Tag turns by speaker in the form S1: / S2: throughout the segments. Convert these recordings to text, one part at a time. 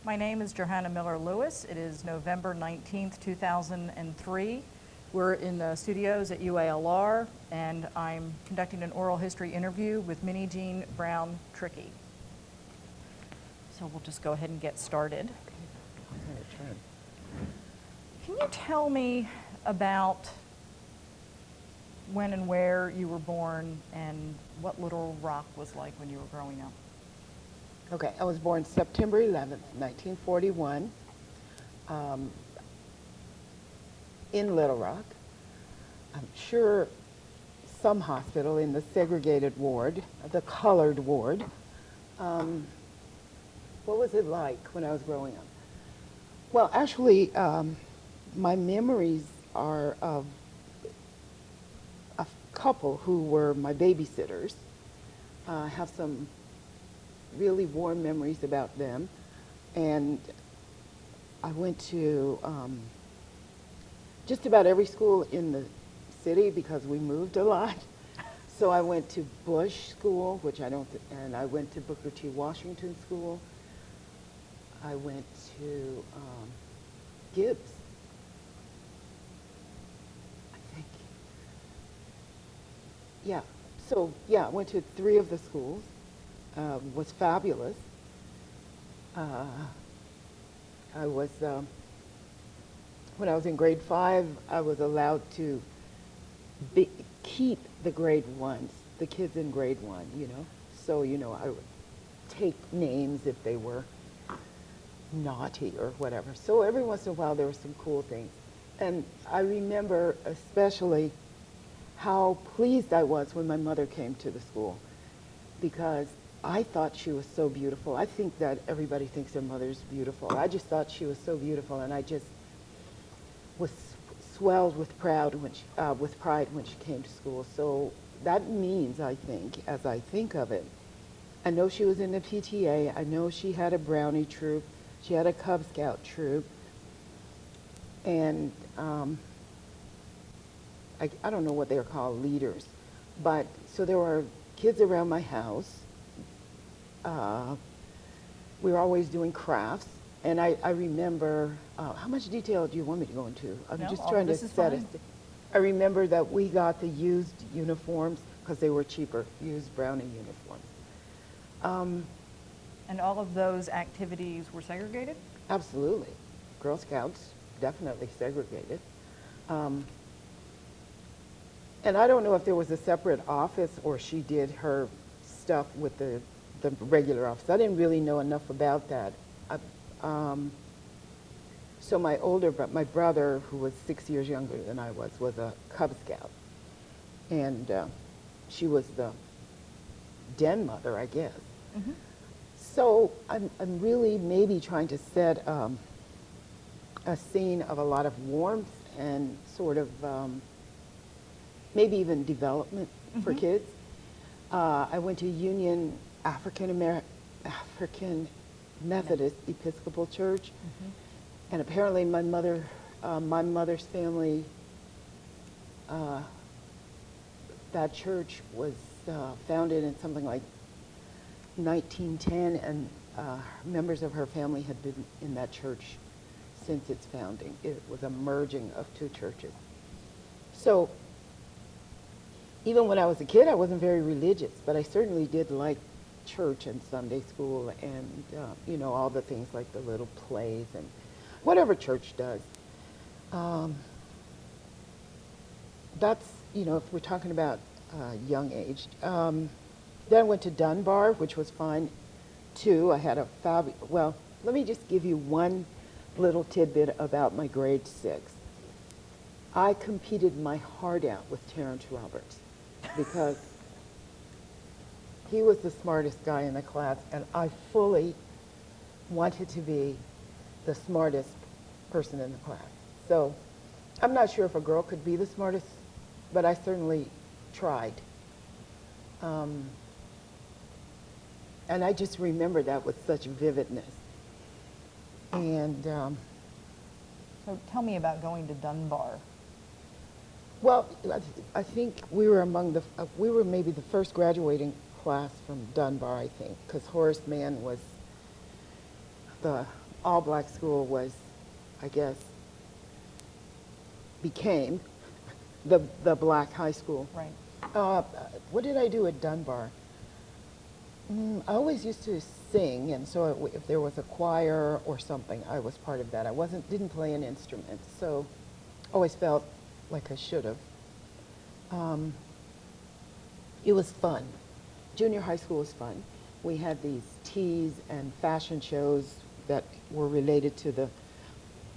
S1: My name is Johanna Miller-Lewis. It is November 19th, 2003. We're in the studios at UALR, and I'm conducting an oral history interview with Minnijean Brown Trickey. So we'll just go ahead and get started. Can you tell me about when and where you were born and what Little Rock was like when you were growing up?
S2: Okay, I was born September 11th, 1941, in Little Rock. I'm sure some hospital in the segregated ward, the colored ward. What was it like when I was growing up? Well, actually, my memories are of a couple who were my babysitters. I have some really warm memories about them. And I went to just about every school in the city because we moved a lot. So I went to Bush School, which I don't, and I went to Booker T. Washington School. I went to Gibbs, I think. Yeah, so yeah, I went to 3 of the schools. Was fabulous. I was, when I was in grade 5, I was allowed to keep the grade 1s, the kids in grade 1, you know. So, you know, I would take names if they were naughty or whatever. So every once in a while there were some cool things. And I remember especially how pleased I was when my mother came to the school, because I thought she was so beautiful. I think that everybody thinks their mother's beautiful. I just thought she was so beautiful, and I just was swelled with pride when she came to school. So that means, I think, as I think of it, I know she was in the PTA. I know she had a Brownie troop. She had a Cub Scout troop. And I don't know what they're called, leaders. But so there were kids around my house. We were always doing crafts. And I remember, how much detail do you want me to go into? I'm just trying to set it. I remember that we got the used uniforms because they were cheaper, used Brownie uniforms.
S1: And all of those activities were segregated?
S2: Absolutely. Girl Scouts, definitely segregated. And I don't know if there was a separate office or she did her stuff with the regular office. I didn't really know enough about that. So my brother, who was 6 years younger than I was a Cub Scout. And she was the den mother, I guess. Mm-hmm. So I'm really maybe trying to set a scene of a lot of warmth and sort of maybe even development for kids. I went to Union African Methodist Episcopal Church, and apparently my mother's family, that church was founded in something like 1910, and members of her family had been in that church since its founding. It was a merging of 2 churches. So even when I was a kid, I wasn't very religious, but I certainly did like church and Sunday school and, you know, all the things like the little plays and whatever church does. That's, you know, if we're talking about young age. Then I went to Dunbar, which was fine too. I had a well, let me just give you one little tidbit about my grade 6. I competed my heart out with Terrence Roberts because he was the smartest guy in the class, and I fully wanted to be the smartest person in the class. So I'm not sure if a girl could be the smartest, but I certainly tried. And I just remember that with such vividness. And
S1: So tell me about going to Dunbar.
S2: well, I think we were we were maybe the first graduating class from Dunbar, I think, because Horace Mann was the all-black school was, I guess, became the black high school.
S1: Right.
S2: What did I do at Dunbar? I always used to sing, and so if there was a choir or something, I was part of that. Didn't play an instrument, so always felt like I should have. It was fun. Junior high school was fun. We had these teas and fashion shows that were related to the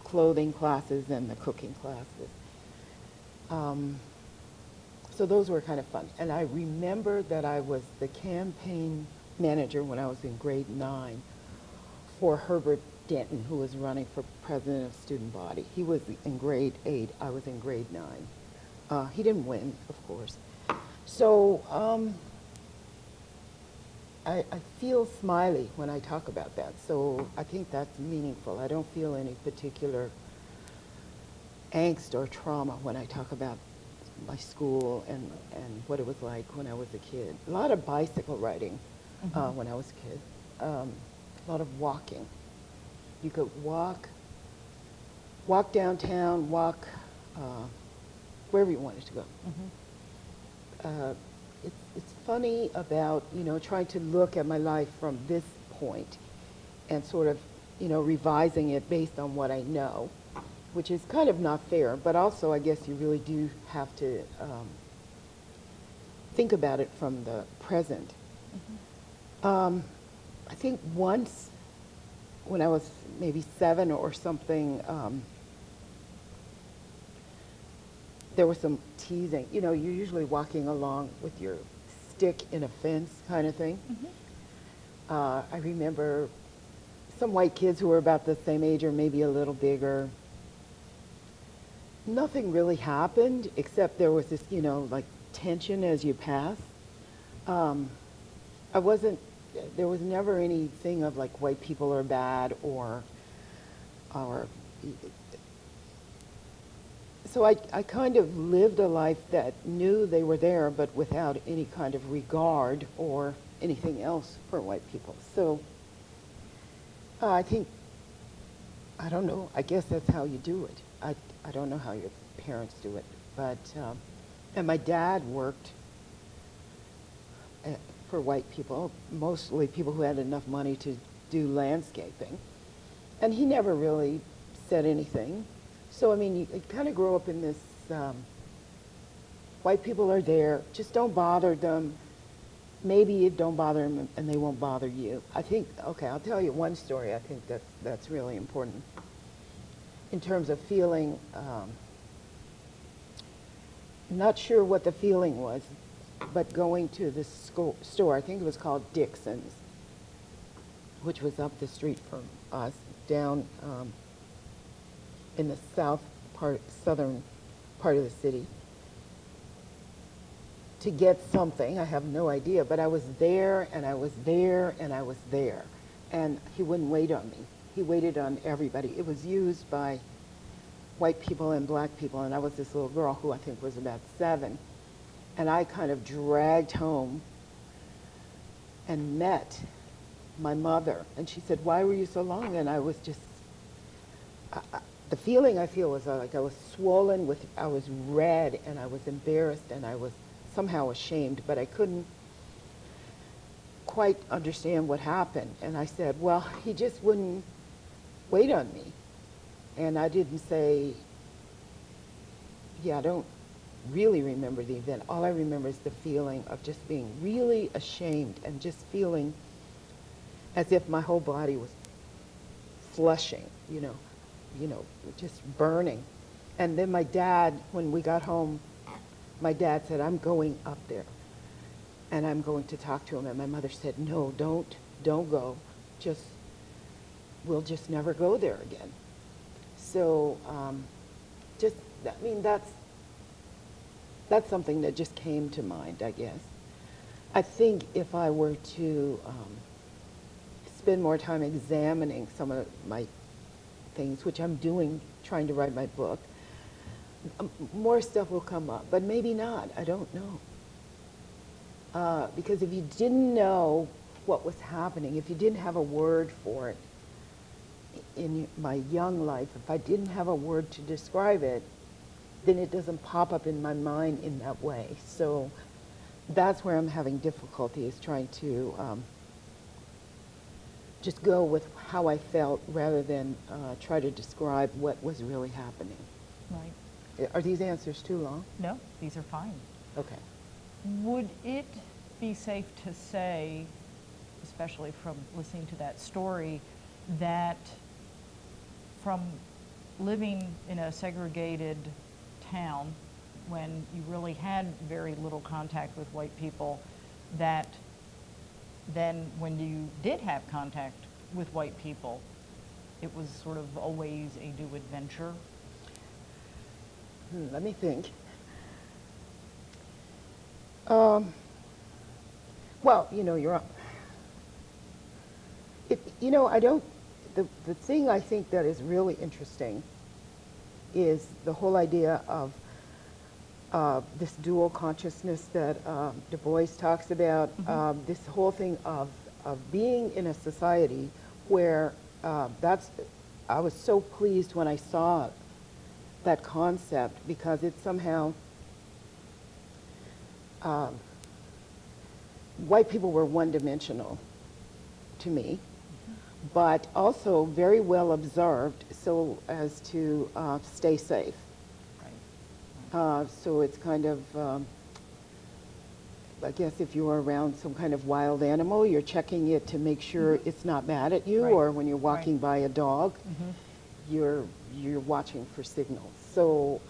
S2: clothing classes and the cooking classes. So those were kind of fun. And I remember that I was the campaign manager when I was in grade 9 for Herbert Denton, who was running for president of student body. He was in grade 8, I was in grade 9. He didn't win, of course. So I feel smiley when I talk about that. So I think that's meaningful. I don't feel any particular angst or trauma when I talk about my school and what it was like when I was a kid. A lot of bicycle riding when I was a kid. A lot of walking. You could walk downtown, walk wherever you wanted to go. It's funny about, trying to look at my life from this point and sort of, revising it based on what I know, which is kind of not fair, but also I guess you really do have to think about it from the present. I think once, when I was maybe 7 or something, there was some teasing. You're usually walking along with your stick in a fence kind of thing. I remember some white kids who were about the same age or maybe a little bigger. Nothing really happened except there was this, like tension as you pass. There was never anything of like white people are bad or so I kind of lived a life that knew they were there, but without any kind of regard or anything else for white people. So I don't know, I guess that's how you do it. I don't know how your parents do it, but, and my dad worked for white people, mostly people who had enough money to do landscaping. And he never really said anything. So, I mean, you kind of grow up in this, white people are there, just don't bother them. Maybe you don't bother them and they won't bother you. I think, okay, I'll tell you one story. I think that's really important in terms of feeling, not sure what the feeling was, but going to this store, I think it was called Dixon's, which was up the street from us, down in the southern part of the city, to get something. I have no idea, but I was there and I was there and I was there. And he wouldn't wait on me. He waited on everybody. It was used by white people and black people, and I was this little girl who I think was about 7. And I kind of dragged home and met my mother. And she said, "Why were you so long?" And I was just, the feeling I feel was like I was swollen with, I was red and I was embarrassed and I was somehow ashamed, but I couldn't quite understand what happened. And I said, well, he just wouldn't wait on me. And I didn't say, yeah, I don't really remember the event. All I remember is the feeling of just being really ashamed and just feeling as if my whole body was flushing, just burning. And then my dad, when we got home, my dad said, "I'm going up there and I'm going to talk to him." And my mother said, "No, don't go. We'll just never go there again." So that's something that just came to mind, I guess. I think if I were to spend more time examining some of my things, which I'm doing, trying to write my book, more stuff will come up, but maybe not. I don't know. Because if you didn't know what was happening, if you didn't have a word for it, in my young life, if I didn't have a word to describe it, then it doesn't pop up in my mind in that way. So that's where I'm having difficulty, is trying to just go with how I felt rather than try to describe what was really happening.
S1: Right.
S2: Are these answers too long?
S1: No, these are fine.
S2: Okay.
S1: Would it be safe to say, especially from listening to that story, that from living in a segregated town when you really had very little contact with white people, that then when you did have contact with white people, it was sort of always a new adventure?
S2: Let me think. Well, you know, the thing I think that is really interesting is the whole idea of this dual consciousness that Du Bois talks about, this whole thing of being in a society where I was so pleased when I saw that concept, because it somehow, white people were one-dimensional to me, but also very well observed so as to stay safe. So it's kind of, I guess if you're around some kind of wild animal, you're checking it to make sure it's not mad at you, or when you're walking by a dog, you're watching for signals. So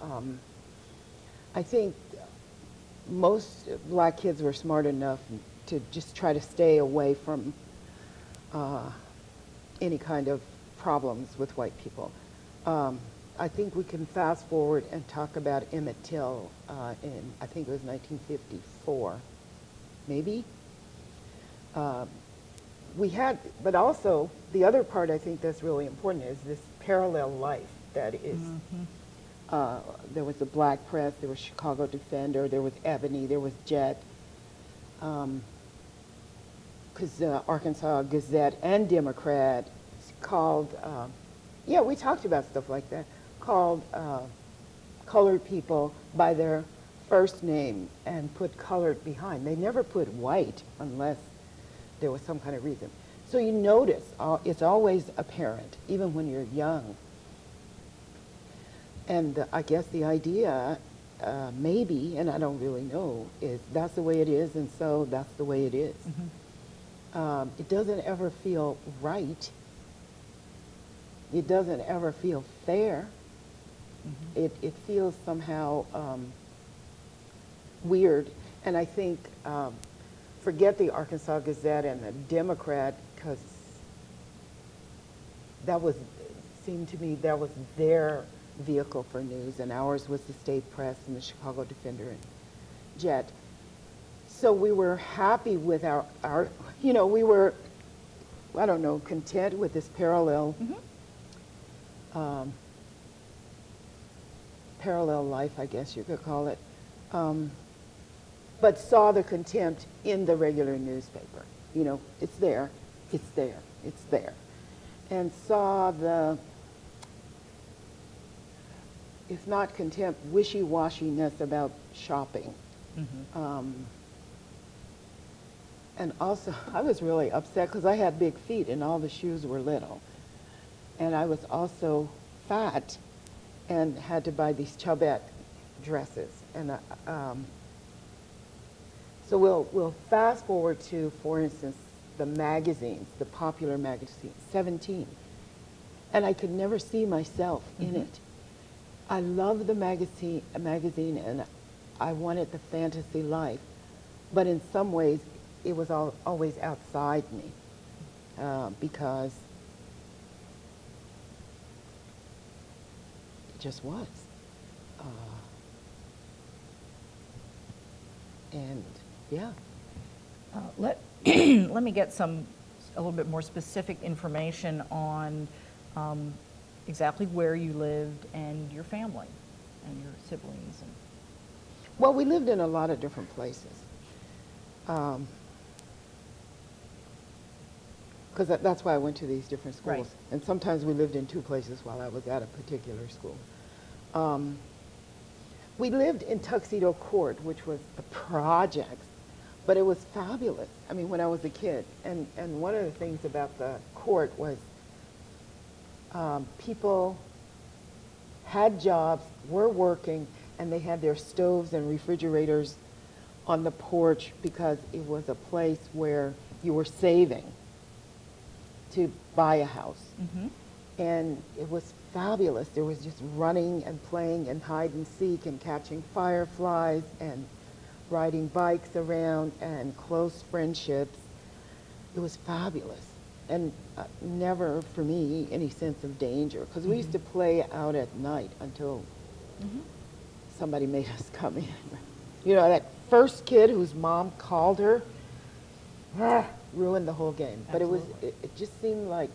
S2: I think most black kids were smart enough to just try to stay away from any kind of problems with white people. I think we can fast forward and talk about Emmett Till in, I think it was 1954, maybe. We had, but also the other part I think that's really important is this parallel life that is, there was the Black Press, there was Chicago Defender, there was Ebony, there was Jet, because Arkansas Gazette and Democrat called, yeah, we talked about stuff like that, called colored people by their first name and put colored behind. They never put white unless there was some kind of reason. So you notice it's always apparent, even when you're young. And I guess the idea, maybe, and I don't really know, is that's the way it is, and so that's the way it is. It doesn't ever feel right. It doesn't ever feel fair. It feels somehow weird. And I think, forget the Arkansas Gazette and the Democrat, because that was, seemed to me, that was their vehicle for news, and ours was the State Press and the Chicago Defender and Jet. So we were happy with our you know, we were, I don't know, content with this parallel parallel life, I guess you could call it, but saw the contempt in the regular newspaper. You know, it's there, it's there, it's there. And saw the, if not contempt, wishy-washiness about shopping. And also, I was really upset because I had big feet and all the shoes were little. And I was also fat and had to buy these Chubette dresses. And so we'll fast forward to, for instance, the magazines, the popular magazines, 17. And I could never see myself in it. I love the magazine and I wanted the fantasy life, but in some ways it was always outside me because it just was. And yeah.
S1: Let me get a little bit more specific information on exactly where you lived and your family and your siblings.
S2: Well, we lived in a lot of different places. because that's why I went to these different schools.
S1: Right.
S2: And sometimes we lived in two places while I was at a particular school. We lived in Tuxedo Court, which was a project, but it was fabulous. I mean, when I was a kid. And one of the things about the court was people had jobs, were working, and they had their stoves and refrigerators on the porch because it was a place where you were saving to buy a house.
S1: Mm-hmm.
S2: And it was fabulous. There was just running and playing and hide and seek and catching fireflies and riding bikes around and close friendships. It was fabulous. And never, for me, any sense of danger. Because we used to play out at night until somebody made us come in. You know, that first kid whose mom called her, ruined the whole game. But it just seemed like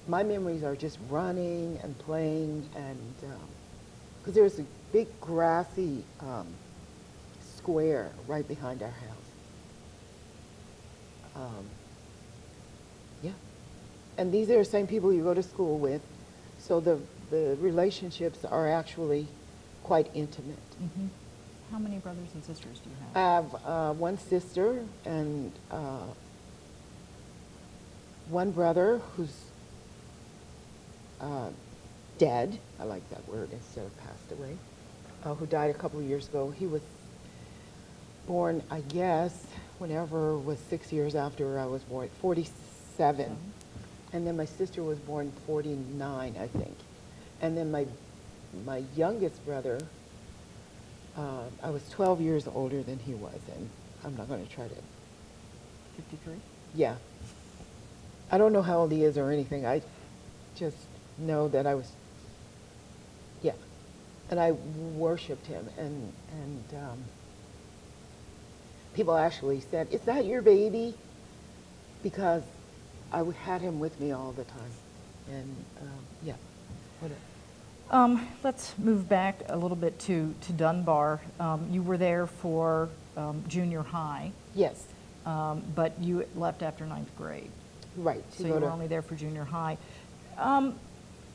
S2: my memories are just running and playing, and because there was a big grassy square right behind our house. Yeah, and these are the same people you go to school with, so the relationships are actually quite intimate.
S1: Mm-hmm. How many brothers and sisters do you
S2: I
S1: have?
S2: have one sister and one brother who's dead. I like that word instead of passed away. Who died a couple of years ago. He was born, I guess, whenever was 6 years after I was born, 47. And then my sister was born 49, I think. And then my youngest brother, I was 12 years older than he was, and I'm not going to try to...
S1: 53?
S2: Yeah. I don't know how old he is or anything. I just know that I was... Yeah. And I worshipped him, and people actually said, "Is that your baby?" Because I had him with me all the time. And, yeah. Whatever.
S1: Let's move back a little bit to Dunbar. You were there for junior high,
S2: Yes.
S1: but you left after ninth grade.
S2: Right.
S1: So you were only there for junior high.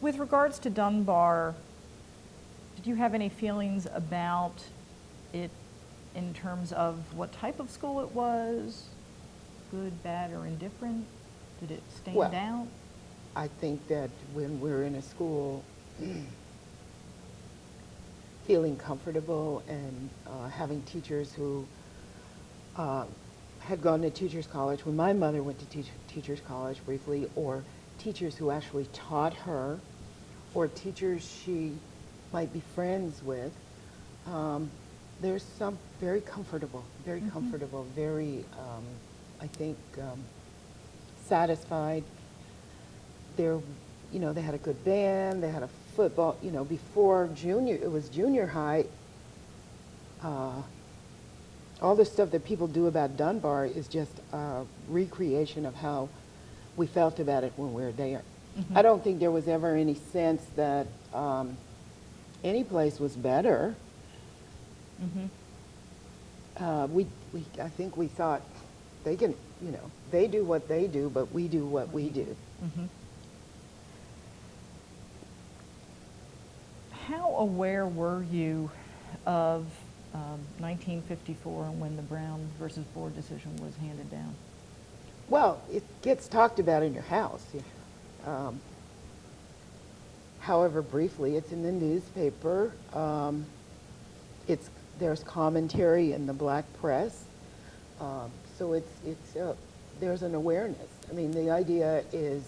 S1: With regards to Dunbar, did you have any feelings about it in terms of what type of school it was? Good, bad, or indifferent? Did it stand out?
S2: I think that when we're in a school, feeling comfortable and having teachers who had gone to teachers college, when my mother went to teachers college briefly, or teachers who actually taught her, or teachers she might be friends with, there's some very comfortable, very I think, satisfied. They're, you know, they had a good band, they had a football, you know, before it was junior high, all the stuff that people do about Dunbar is just a recreation of how we felt about it when we were there. I don't think there was ever any sense that any place was better. I think we thought they can, you know, they do what they do, but we do what we do.
S1: How aware were you of 1954 and when the Brown versus Board decision was handed down?
S2: Well, it gets talked about in your house. However briefly, it's in the newspaper. There's commentary in the black press. So there's an awareness. I mean, the idea is,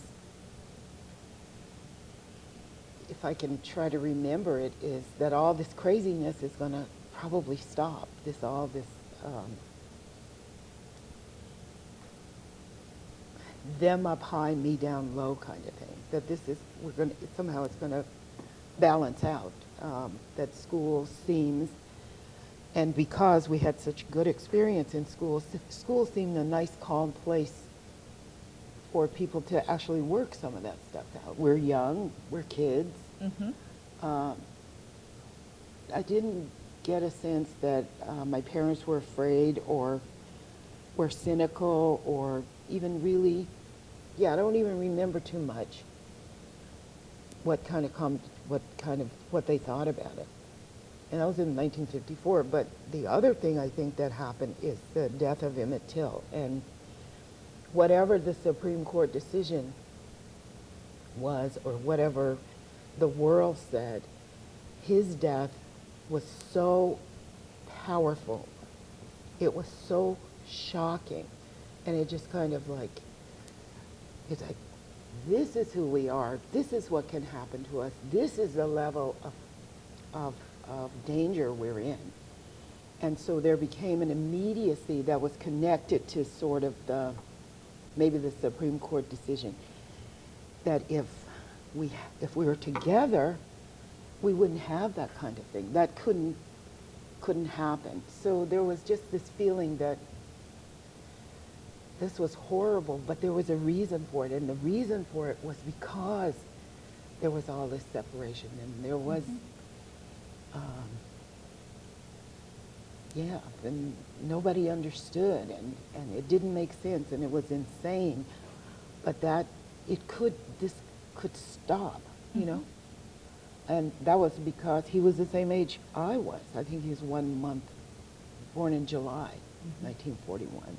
S2: if I can try to remember it, is that all this craziness is going to probably stop. Them up high, me down low kind of thing. That somehow it's going to balance out. That school seems, and because we had such good experience in schools, schools seemed a nice, calm place for people to actually work some of that stuff out. We're young, we're kids. I didn't get a sense that my parents were afraid or were cynical or even really yeah, I don't even remember too much what they thought about it. And that was in 1954. But the other thing I think that happened is the death of Emmett Till. And whatever the Supreme Court decision was, or whatever the world said, his death was so powerful. It was so shocking. And it just kind of like, it's like, this is who we are. This is what can happen to us. This is the level of danger we're in. And so there became an immediacy that was connected to sort of maybe the Supreme Court decision, that if we were together, we wouldn't have that kind of thing. That couldn't happen. So there was just this feeling that this was horrible, but there was a reason for it, and the reason for it was because there was all this separation, and there was, yeah, and nobody understood, and it didn't make sense, and it was insane, but this could stop, you know? And that was because he was the same age I was. I think he was 1 month, born in July, 1941.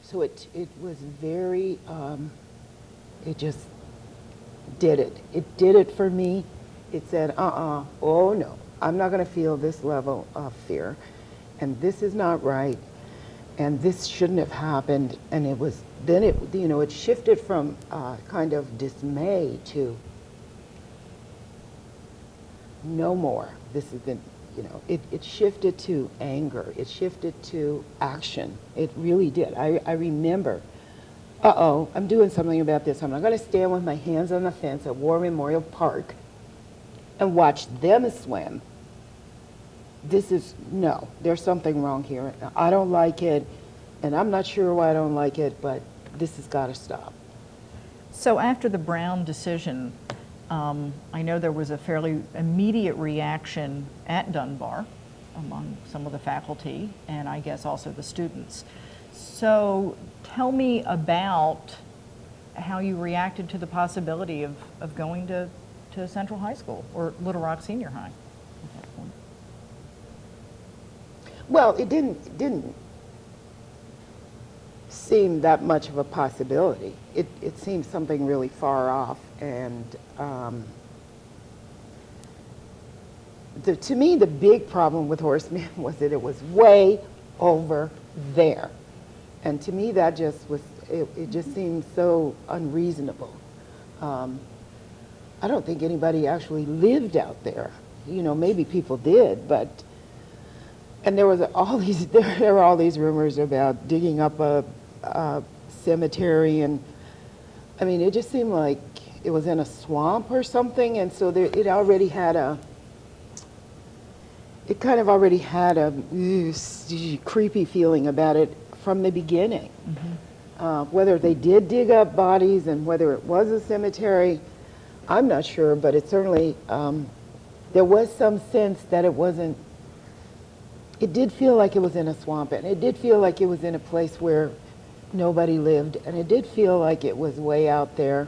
S2: So it was very, it just did it. It did it for me. It said, oh no, I'm not going to feel this level of fear, and this is not right, and this shouldn't have happened. And it was, then it shifted from kind of dismay to no more. This is the, it shifted to anger. It shifted to action. It really did. I remember, I'm doing something about this. I'm not going to stand with my hands on the fence at War Memorial Park and watch them swim. No, there's something wrong here. I don't like it, and I'm not sure why I don't like it, but this has got to stop.
S1: So after the Brown decision, I know there was a fairly immediate reaction at Dunbar among some of the faculty, and I guess also the students. So tell me about how you reacted to the possibility of going to Central High School, or Little Rock Senior High at that point.
S2: Well, it didn't seem that much of a possibility. It seemed something really far off, and to me, the big problem with Horseman was that it was way over there. And to me, that just was, it just seemed so unreasonable. I don't think anybody actually lived out there. Maybe people did, but, and there were all these rumors about digging up a cemetery, and I mean, it just seemed like it was in a swamp or something, and so it kind of already had a creepy feeling about it from the beginning. Whether they did dig up bodies and whether it was a cemetery, I'm not sure, but it certainly, there was some sense that it did feel like it was in a swamp, and it did feel like it was in a place where nobody lived, and it did feel like it was way out there,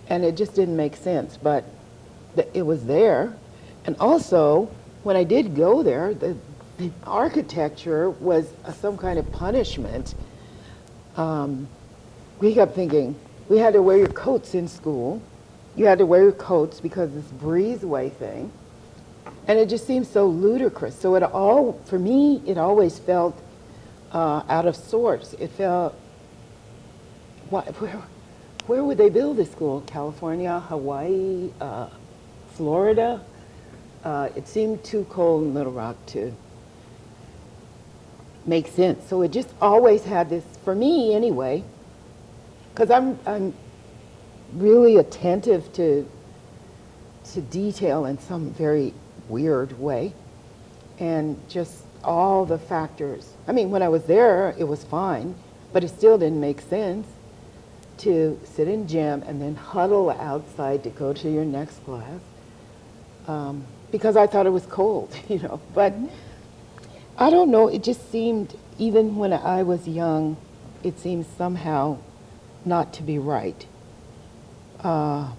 S2: and it just didn't make sense, but it was there. And also, when I did go there, the architecture was some kind of punishment. We kept thinking, we had to wear your coats in school. You had to wear your coats because of this breezeway thing. And it just seemed so ludicrous. So for me, it always felt out of sorts. It felt, where would they build this school? California, Hawaii, Florida? It seemed too cold in Little Rock to make sense. So it just always had this, for me anyway, because I'm really attentive to detail in some very weird way, and just all the factors. I mean, when I was there, it was fine, but it still didn't make sense to sit in gym and then huddle outside to go to your next class, because I thought it was cold, But I don't know, it just seemed, even when I was young, it seems somehow not to be right. To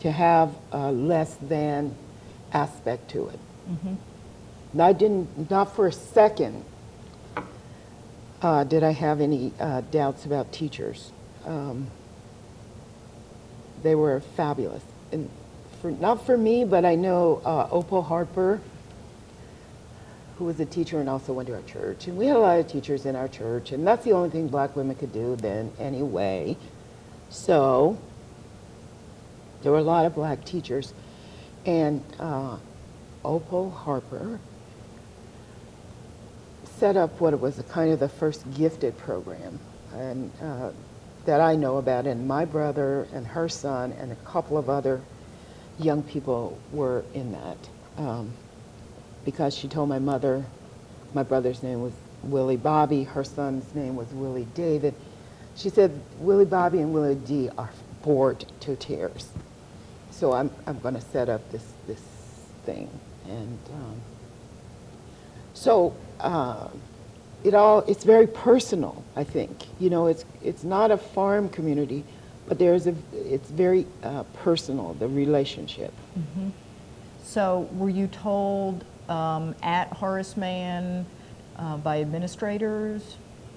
S2: have a less than aspect to it. And I didn't, not for a second, did I have any doubts about teachers. They were fabulous. And not for me, but I know Opal Harper, who was a teacher and also went to our church. And we had a lot of teachers in our church, and that's the only thing black women could do then anyway. So there were a lot of black teachers. And Opal Harper set up what it was kind of the first gifted program and that I know about. And my brother and her son and a couple of other young people were in that. Because she told my mother, my brother's name was Willie Bobby, her son's name was Willie David. She said, Willie Bobby and Willie D are bored to tears. So I'm going to set up this thing. And so it's very personal, I think. You know, it's not a farm community, but it's very personal, the relationship.
S1: So were you told at Horace Mann by administrators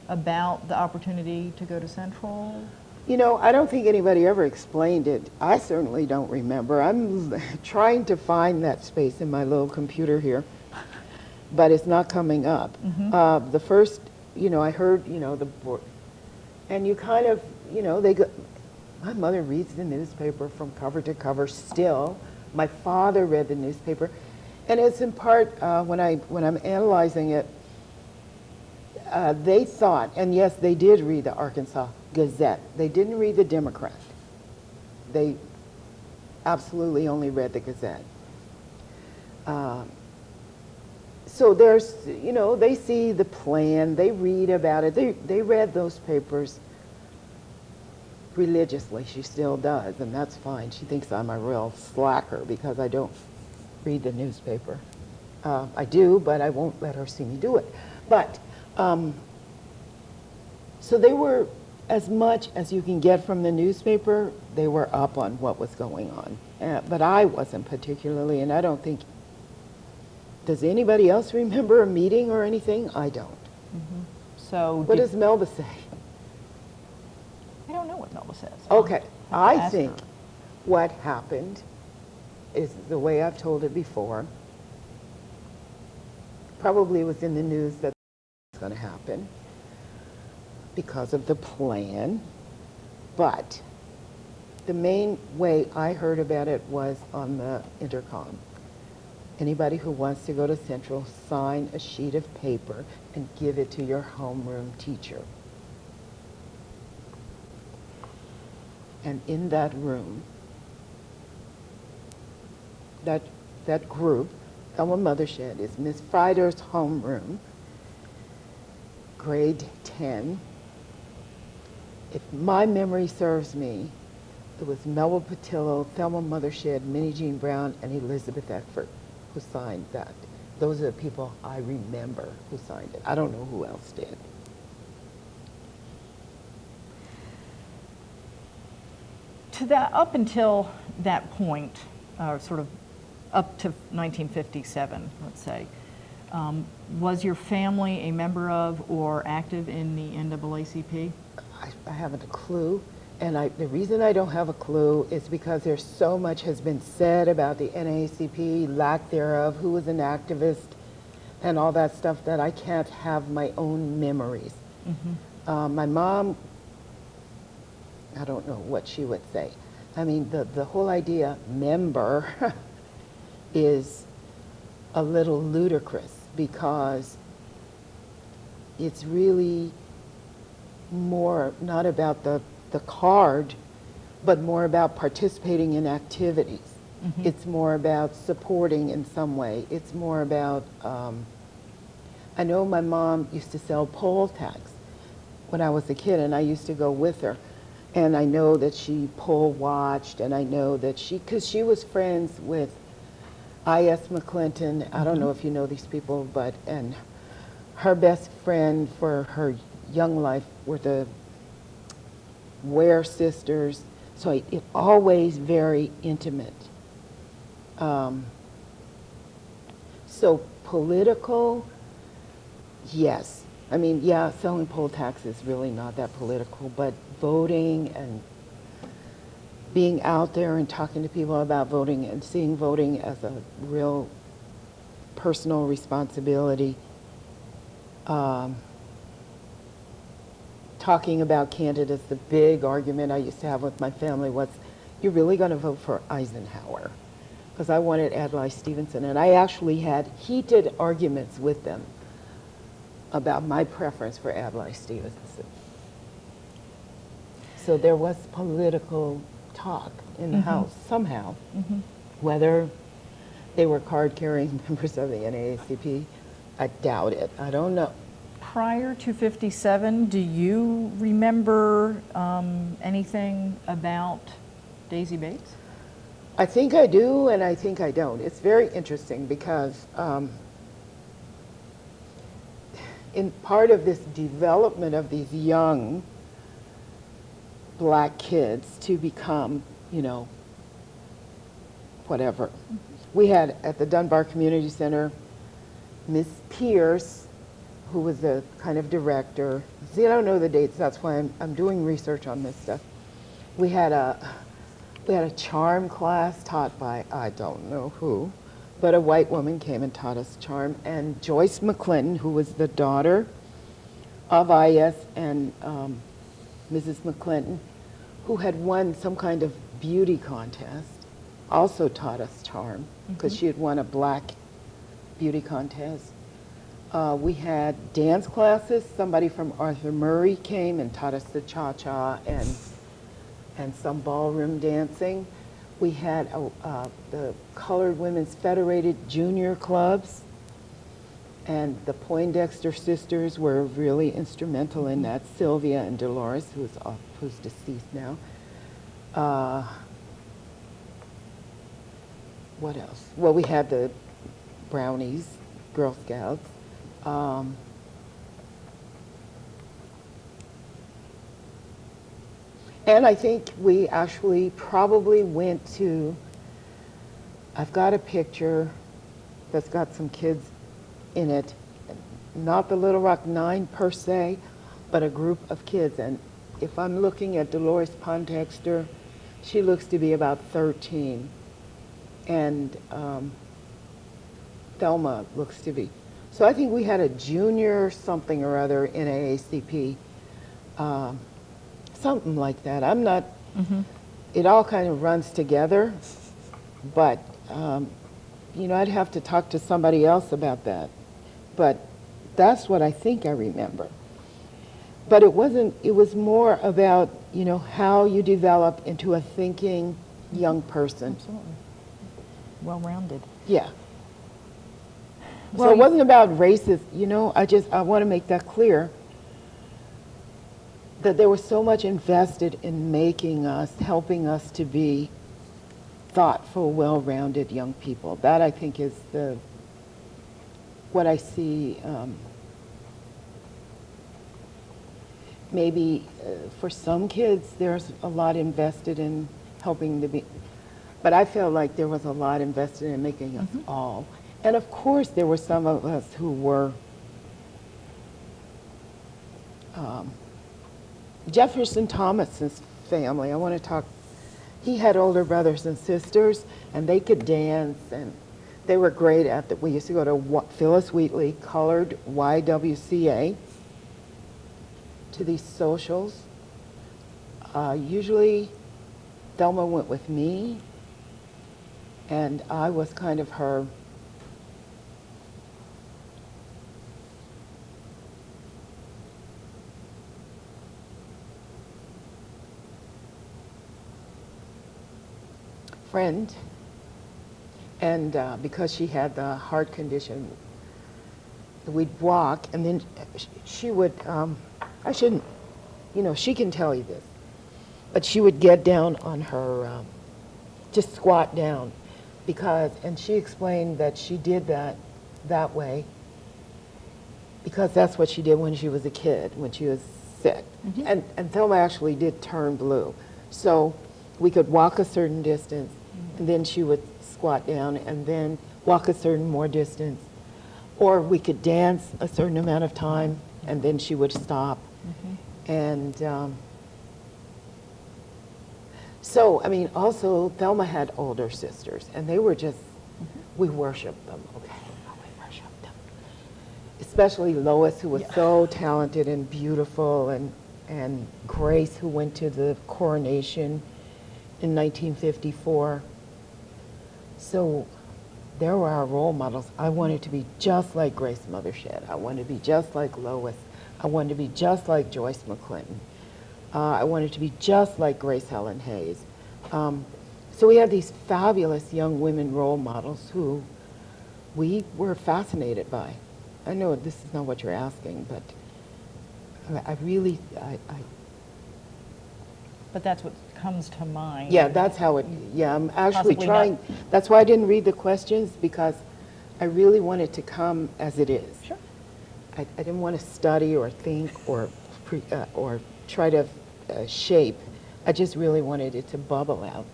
S1: about the opportunity to go to Central?
S2: You know, I don't think anybody ever explained it. I certainly don't remember. I'm trying to find that space in my little computer here, but it's not coming up. The first, you know, I heard, you know, the board, and you kind of, you know, my mother reads the newspaper from cover to cover still. My father read the newspaper. And it's in part, when I'm analyzing it, they thought, and yes, they did read the Arkansas Gazette. They didn't read the Democrat. They absolutely only read the Gazette. So there's, you know, they see the plan, they read about it. They read those papers religiously. She still does, and that's fine. She thinks I'm a real slacker because I don't read the newspaper. I do, but I won't let her see me do it. But, so they were, as much as you can get from the newspaper, they were up on what was going on. But I wasn't particularly, and I don't think, does anybody else remember a meeting or anything? I don't.
S1: So
S2: what does Melba say?
S1: I don't know what Melba says.
S2: Okay,
S1: I'll have to
S2: I
S1: ask
S2: think
S1: her.
S2: what happened is the way I've told it before. Probably it was in the news that it's going to happen because of the plan, but the main way I heard about it was on the intercom. Anybody who wants to go to Central, sign a sheet of paper and give it to your homeroom teacher. And in that room, that group, Thelma Mothershed, is Miss Frider's homeroom, grade 10. If my memory serves me, it was Melba Patillo, Thelma Mothershed, Minnijean Brown, and Elizabeth Eckford who signed that. Those are the people I remember who signed it. I don't know who else did.
S1: Up until that point, sort of up to 1957, let's say, was your family a member of or active in the NAACP?
S2: I haven't a clue. And the reason I don't have a clue is because there's so much has been said about the NAACP, lack thereof, who was an activist, and all that stuff that I can't have my own memories. My mom, I don't know what she would say. I mean, the whole idea, member, is a little ludicrous because it's really more not about the card, but more about participating in activities. It's more about supporting in some way. It's more about, I know my mom used to sell poll tags when I was a kid, and I used to go with her. And I know that she poll watched, and I know that because she was friends with I.S. McClinton. I don't know if you know these people, and her best friend for her Young Life were the Ware sisters, so it always very intimate. So political, yes. I mean, yeah, selling poll tax is really not that political, but voting and being out there and talking to people about voting and seeing voting as a real personal responsibility. Talking about candidates, the big argument I used to have with my family was, you're really going to vote for Eisenhower? Because I wanted Adlai Stevenson, and I actually had heated arguments with them about my preference for Adlai Stevenson. So there was political talk in the House somehow, whether they were card-carrying members of the NAACP, I doubt it. I don't know.
S1: Prior to 57, do you remember anything about Daisy Bates?
S2: I think I do, and I think I don't. It's very interesting because in part of this development of these young black kids to become, you know, whatever. We had at the Dunbar Community Center, Miss Pierce, who was the kind of director. See, I don't know the dates, that's why I'm doing research on this stuff. We had a charm class taught by, I don't know who, but a white woman came and taught us charm. And Joyce McClinton, who was the daughter of IS and Mrs. McClinton, who had won some kind of beauty contest, also taught us charm, because she had won a black beauty contest. We had dance classes. Somebody from Arthur Murray came and taught us the cha-cha and some ballroom dancing. We had the Colored Women's Federated Junior Clubs, and the Poindexter sisters were really instrumental in that. Sylvia and Dolores, who's deceased now. What else? Well, we had the Brownies, Girl Scouts. And I think we actually probably went to, I've got a picture that's got some kids in it, not the Little Rock Nine per se, but a group of kids. And if I'm looking at Dolores Poindexter, she looks to be about 13. And Thelma looks to be. So I think we had a junior something or other in AACP, something like that. I'm not, it all kind of runs together, but, you know, I'd have to talk to somebody else about that. But that's what I think I remember. But it wasn't, it was more about, you know, how you develop into a thinking young person.
S1: Absolutely. Well-rounded.
S2: Yeah.
S1: Well,
S2: So it wasn't about racist, you know, I want to make that clear, that there was so much invested in making us, helping us to be thoughtful, well-rounded young people. That, I think, is what I see. Maybe for some kids, there's a lot invested in helping to be, but I felt like there was a lot invested in making us all. And of course, there were some of us who were, Jefferson Thomas's family, I want to talk, he had older brothers and sisters, and they could dance, and they were great at that. We used to go to Phyllis Wheatley, colored YWCA, to these socials. Usually, Thelma went with me, and I was kind of her friend, and because she had the heart condition, we'd walk, and then she would, I shouldn't, you know, she can tell you this, but she would get down on her, just squat down, because, and she explained that she did that way because that's what she did when she was a kid, when she was sick. And Thelma actually did turn blue. So we could walk a certain distance, and then she would squat down, and then walk a certain more distance. Or we could dance a certain amount of time, and then she would stop. And so, I mean, also, Thelma had older sisters, and they were just, we worshiped them, okay? We worshiped them. Especially Lois, who was so talented and beautiful, and Grace, who went to the coronation in 1954. So there were our role models. I wanted to be just like Grace Mothershed. I wanted to be just like Lois. I wanted to be just like Joyce McClinton. I wanted to be just like Grace Helen Hayes. So we had these fabulous young women role models who we were fascinated by. I know this is not what you're asking, but I really.
S1: But that's what comes to mind.
S2: Yeah, that's how it, yeah, I'm actually
S1: Possibly
S2: trying.
S1: not.
S2: That's why I didn't read the questions, because I really want it to come as it is.
S1: Sure.
S2: I didn't want to study or think or try to shape. I just really wanted it to bubble out.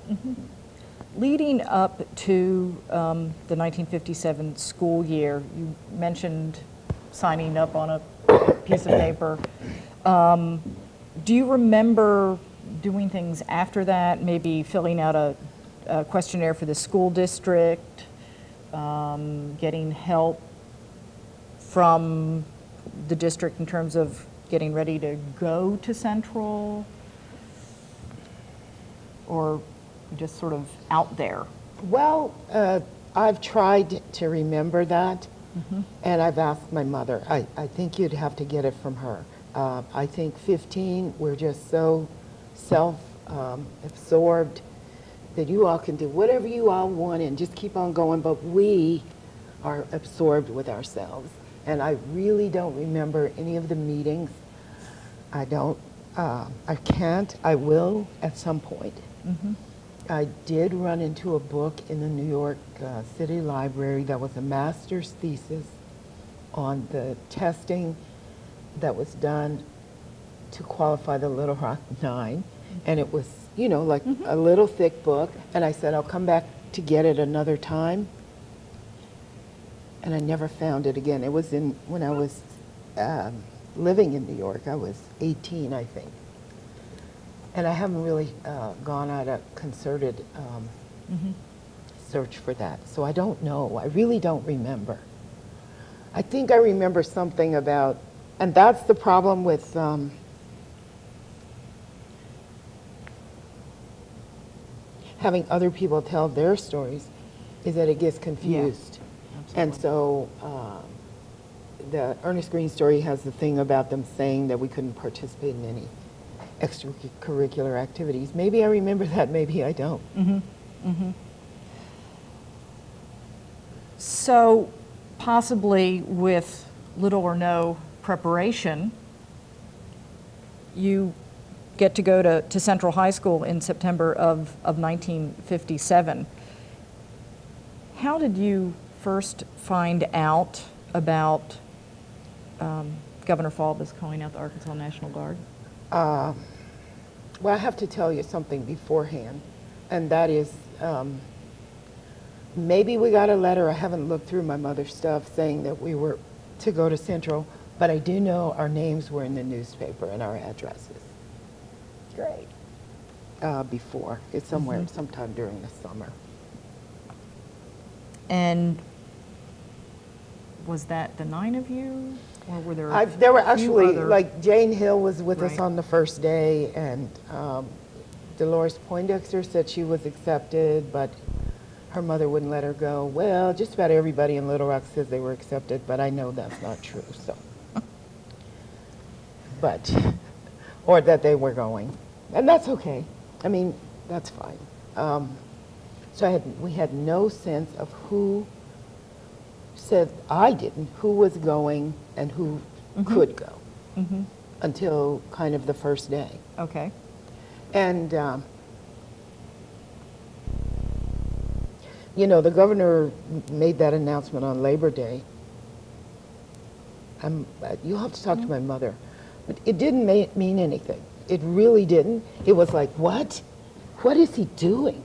S1: Leading up to the 1957 school year, you mentioned signing up on a piece of paper. Do you remember doing things after that, maybe filling out a questionnaire for the school district, getting help from the district in terms of getting ready to go to Central, or just sort of out there?
S2: Well, I've tried to remember that, and I've asked my mother. I think you'd have to get it from her. I think 15, we're just so self-absorbed that you all can do whatever you all want and just keep on going, but we are absorbed with ourselves. And I really don't remember any of the meetings. I don't, I can't, I will at some point. I did run into a book in the New York City Library that was a master's thesis on the testing that was done to qualify the Little Rock 9. And it was, you know, like a little thick book. And I said, I'll come back to get it another time. And I never found it again. It was in, when I was living in New York. I was 18, I think. And I haven't really gone on a concerted search for that. So I don't know. I really don't remember. I think I remember something about, and that's the problem with having other people tell their stories, is that it gets confused. And so the Ernest Green story has the thing about them saying that we couldn't participate in any extracurricular activities. Maybe I remember that, maybe I don't.
S1: So possibly with little or no preparation, you get to go to Central High School in September of 1957. How did you first find out about Governor Falbus calling out the Arkansas National Guard?
S2: Well, I have to tell you something beforehand, and that is maybe we got a letter, I haven't looked through my mother's stuff, saying that we were to go to Central, but I do know our names were in the newspaper and our addresses.
S1: Great.
S2: Before. It's somewhere, sometime during the summer.
S1: And was that the 9 of you, or were there
S2: There were actually,
S1: other...
S2: like Jane Hill was with us
S1: Right.
S2: on the first day, and Dolores Poindexter said she was accepted, but her mother wouldn't let her go. Well, just about everybody in Little Rock says they were accepted, but I know that's not true, so. But, or that they were going. And that's okay. I mean, that's fine. So we had no sense of who said, I didn't, who was going and who could go until kind of the first day.
S1: Okay.
S2: And, you know, the governor made that announcement on Labor Day. you'll have to talk to my mother. But it didn't mean anything. It really didn't. It was like, what? What is he doing?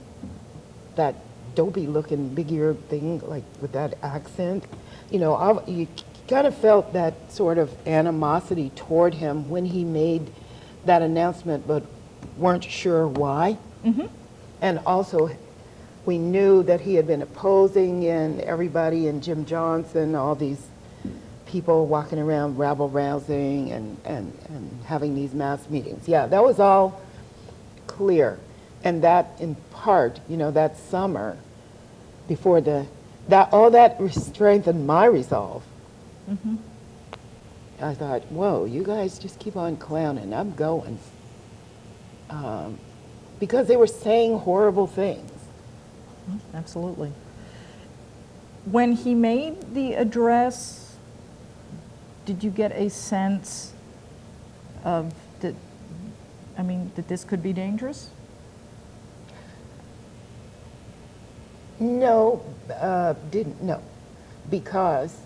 S2: That dopey looking big ear thing, like with that accent. You know, you kind of felt that sort of animosity toward him when he made that announcement, but weren't sure why.
S1: Mm-hmm.
S2: And also, we knew that he had been opposing and everybody and Jim Johnson, all these people walking around rabble-rousing and having these mass meetings. Yeah, that was all clear. And that, in part, you know, that summer, before all that strengthened my resolve.
S1: Mm-hmm.
S2: I thought, whoa, you guys just keep on clowning. I'm going. Because they were saying horrible things.
S1: Absolutely. When he made the address, did you get a sense of that this could be dangerous?
S2: No, no, because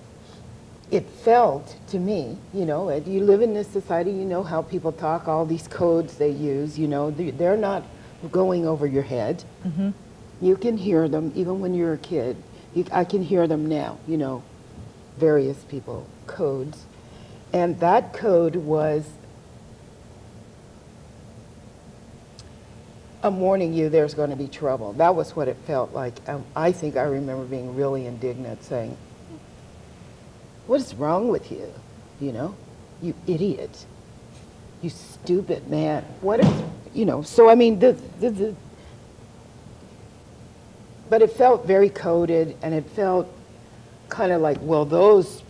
S2: it felt to me, you know, you live in this society, you know how people talk, all these codes they use, you know, they're not going over your head.
S1: Mm-hmm.
S2: You can hear them even when you're a kid. I can hear them now, you know, various people, codes. And that code was, I'm warning you, there's going to be trouble. That was what it felt like. I think I remember being really indignant, saying, what is wrong with you? You know, you idiot, you stupid man. What is, you know, so I mean, but it felt very coded, and it felt kind of like, well, those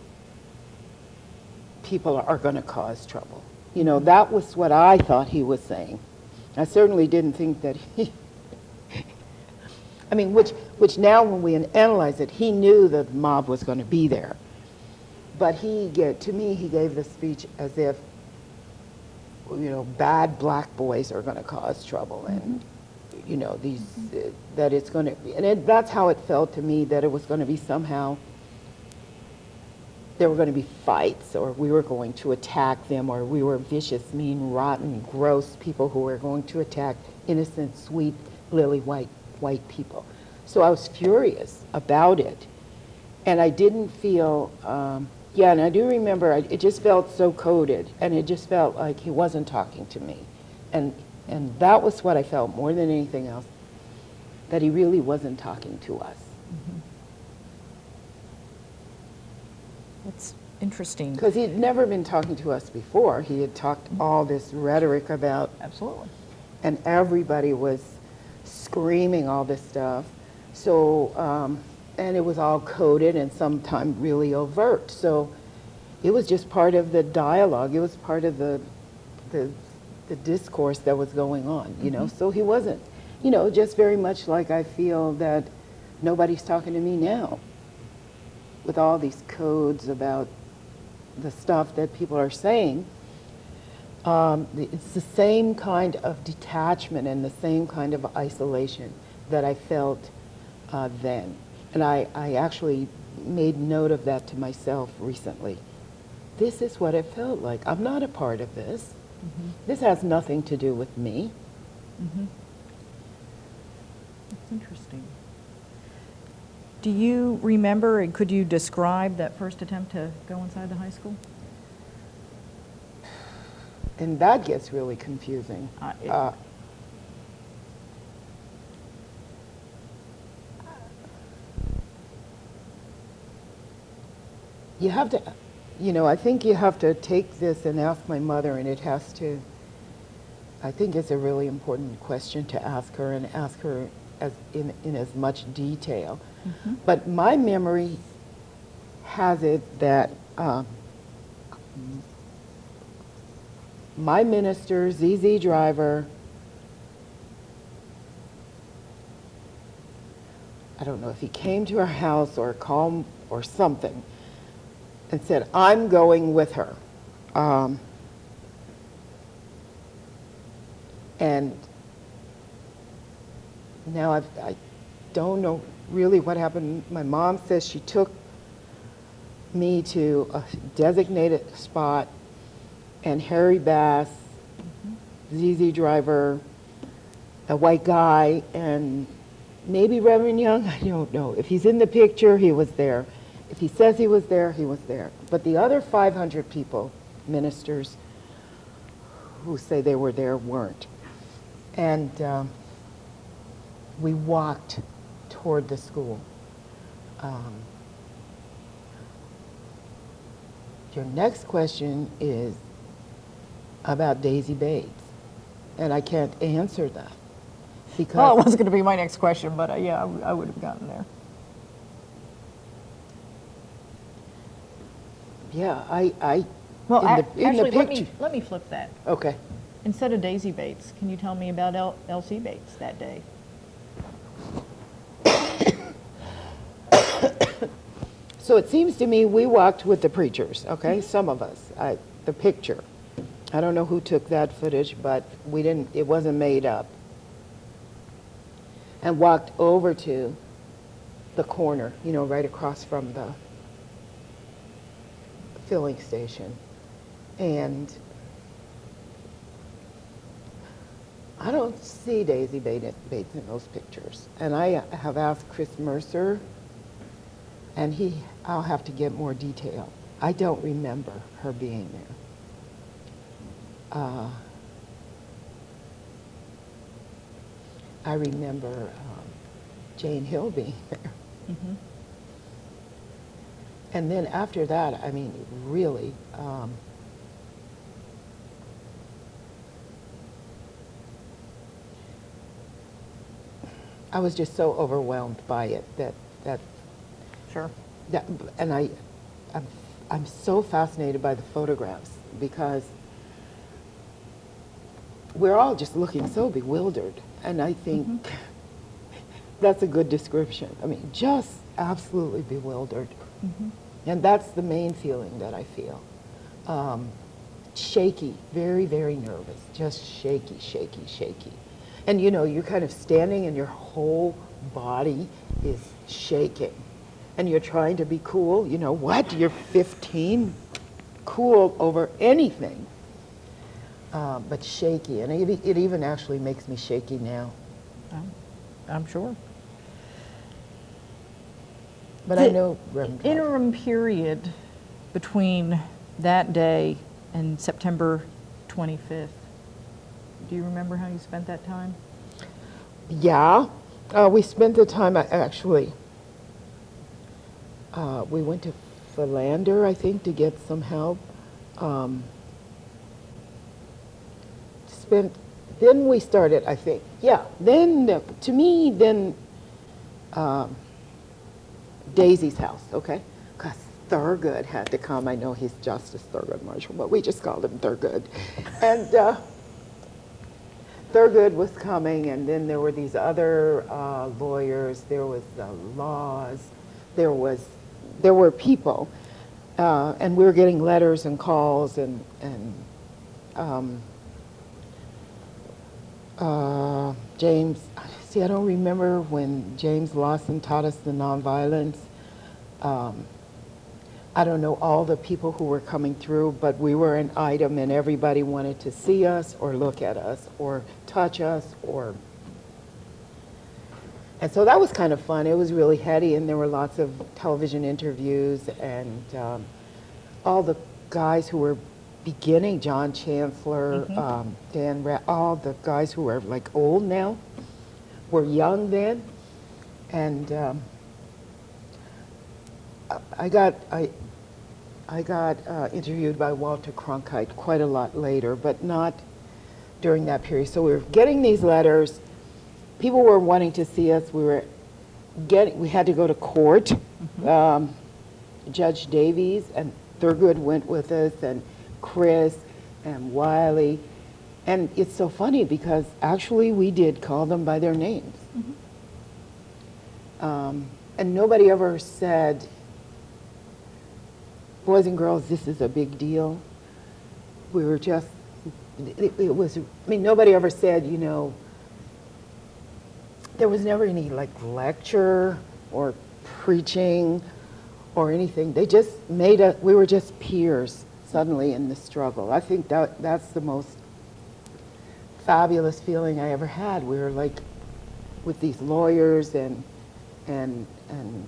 S2: people are going to cause trouble. You know, that was what I thought he was saying. I certainly didn't think that he, I mean, which now when we analyze it, he knew that the mob was going to be there. But to me, he gave the speech as if, you know, bad black boys are going to cause trouble, and, you know, that it's going to be, and that's how it felt to me, that it was going to be somehow, there were going to be fights, or we were going to attack them, or we were vicious, mean, rotten, gross people who were going to attack innocent, sweet, lily white people. So I was furious about it, and I didn't feel, yeah, and I do remember, it just felt so coded, and it just felt like he wasn't talking to me. And that was what I felt more than anything else, that he really wasn't talking to us.
S1: Mm-hmm. That's interesting.
S2: Because he had never been talking to us before. He had talked all this rhetoric about,
S1: Absolutely.
S2: and everybody was screaming all this stuff. So, and it was all coded and sometimes really overt. So it was just part of the dialogue. It was part of the discourse that was going on, you know. So he wasn't, you know, just very much like I feel that nobody's talking to me now with all these codes about the stuff that people are saying. It's the same kind of detachment and the same kind of isolation that I felt then. And I actually made note of that to myself recently. This is what it felt like. I'm not a part of this. Mm-hmm. This has nothing to do with me.
S1: Mm-hmm. That's interesting. Do you remember, and could you describe that first attempt to go inside the high school?
S2: And that gets really confusing. You have to, you know, I think you have to take this and ask my mother, and it has to, I think it's a really important question to ask her, and ask her in as much detail. Mm-hmm. But my memory has it that my minister, ZZ Driver, I don't know if he came to our house or called or something, and said, I'm going with her. And now I don't know really what happened. My mom says she took me to a designated spot, and Harry Bass, ZZ Driver, a white guy, and maybe Reverend Young, I don't know. If he's in the picture, he was there. If he says he was there, he was there. But the other 500 people, ministers, who say they were there, weren't. And we walked toward the school. Your next question is about Daisy Bates, and I can't answer that because
S1: Well, it wasn't going to be my next question, but yeah, I would have gotten there.
S2: yeah, I
S1: Well,
S2: in the
S1: actually,
S2: picture.
S1: let me flip that.
S2: Okay.
S1: Instead of Daisy Bates, can you tell me about Elsie Bates that day?
S2: So it seems to me we walked with the preachers, okay? Some of us, the picture. I don't know who took that footage, but we didn't, it wasn't made up. And walked over to the corner, you know, right across from the filling station. And I don't see Daisy Bates in those pictures. And I have asked Chris Mercer, and I'll have to get more detail. I don't remember her being there. I remember Jane Hill being there.
S1: Mm-hmm.
S2: And then after that, I mean, really, I was just so overwhelmed by it that
S1: Sure.
S2: and I'm so fascinated by the photographs because we're all just looking so bewildered, and I think that's a good description. I mean, just absolutely bewildered. And that's the main feeling that I feel. Shaky, very, very nervous, just shaky, shaky, shaky. And you know, you're kind of standing and your whole body is shaking. And you're trying to be cool. You know what? You're 15, cool over anything. But shaky, and it even actually makes me shaky now.
S1: I'm sure.
S2: But
S1: The
S2: I know Reverend Todd.
S1: interim period between that day and September 25th. Do you remember how you spent that time?
S2: Yeah, we spent the time actually. We went to Philander, I think, to get some help. Then we started, I think. Yeah. Then to me, then Daisy's house. Okay, because Thurgood had to come. I know he's Justice Thurgood Marshall, but we just called him Thurgood. And Thurgood was coming, and then there were these other lawyers. There was laws. There were people, and we were getting letters and calls, and James. See, I don't remember when James Lawson taught us the nonviolence. I don't know all the people who were coming through, but we were an item, and everybody wanted to see us or look at us or touch us and so that was kind of fun. It was really heady, and there were lots of television interviews, and all the guys who were beginning, John Chancellor, Dan all the guys who are like old now were young then, and I got interviewed by Walter Cronkite quite a lot later, but not during that period. So we were getting these letters. People were wanting to see us. We had to go to court. Judge Davies and Thurgood went with us, and Chris and Wiley. And it's so funny because actually we did call them by their names. And nobody ever said, boys and girls, this is a big deal. We were just, it was, I mean, nobody ever said, you know, there was never any like lecture or preaching or anything. They just made us, we were just peers suddenly in the struggle. I think that's the most fabulous feeling I ever had. We were like with these lawyers and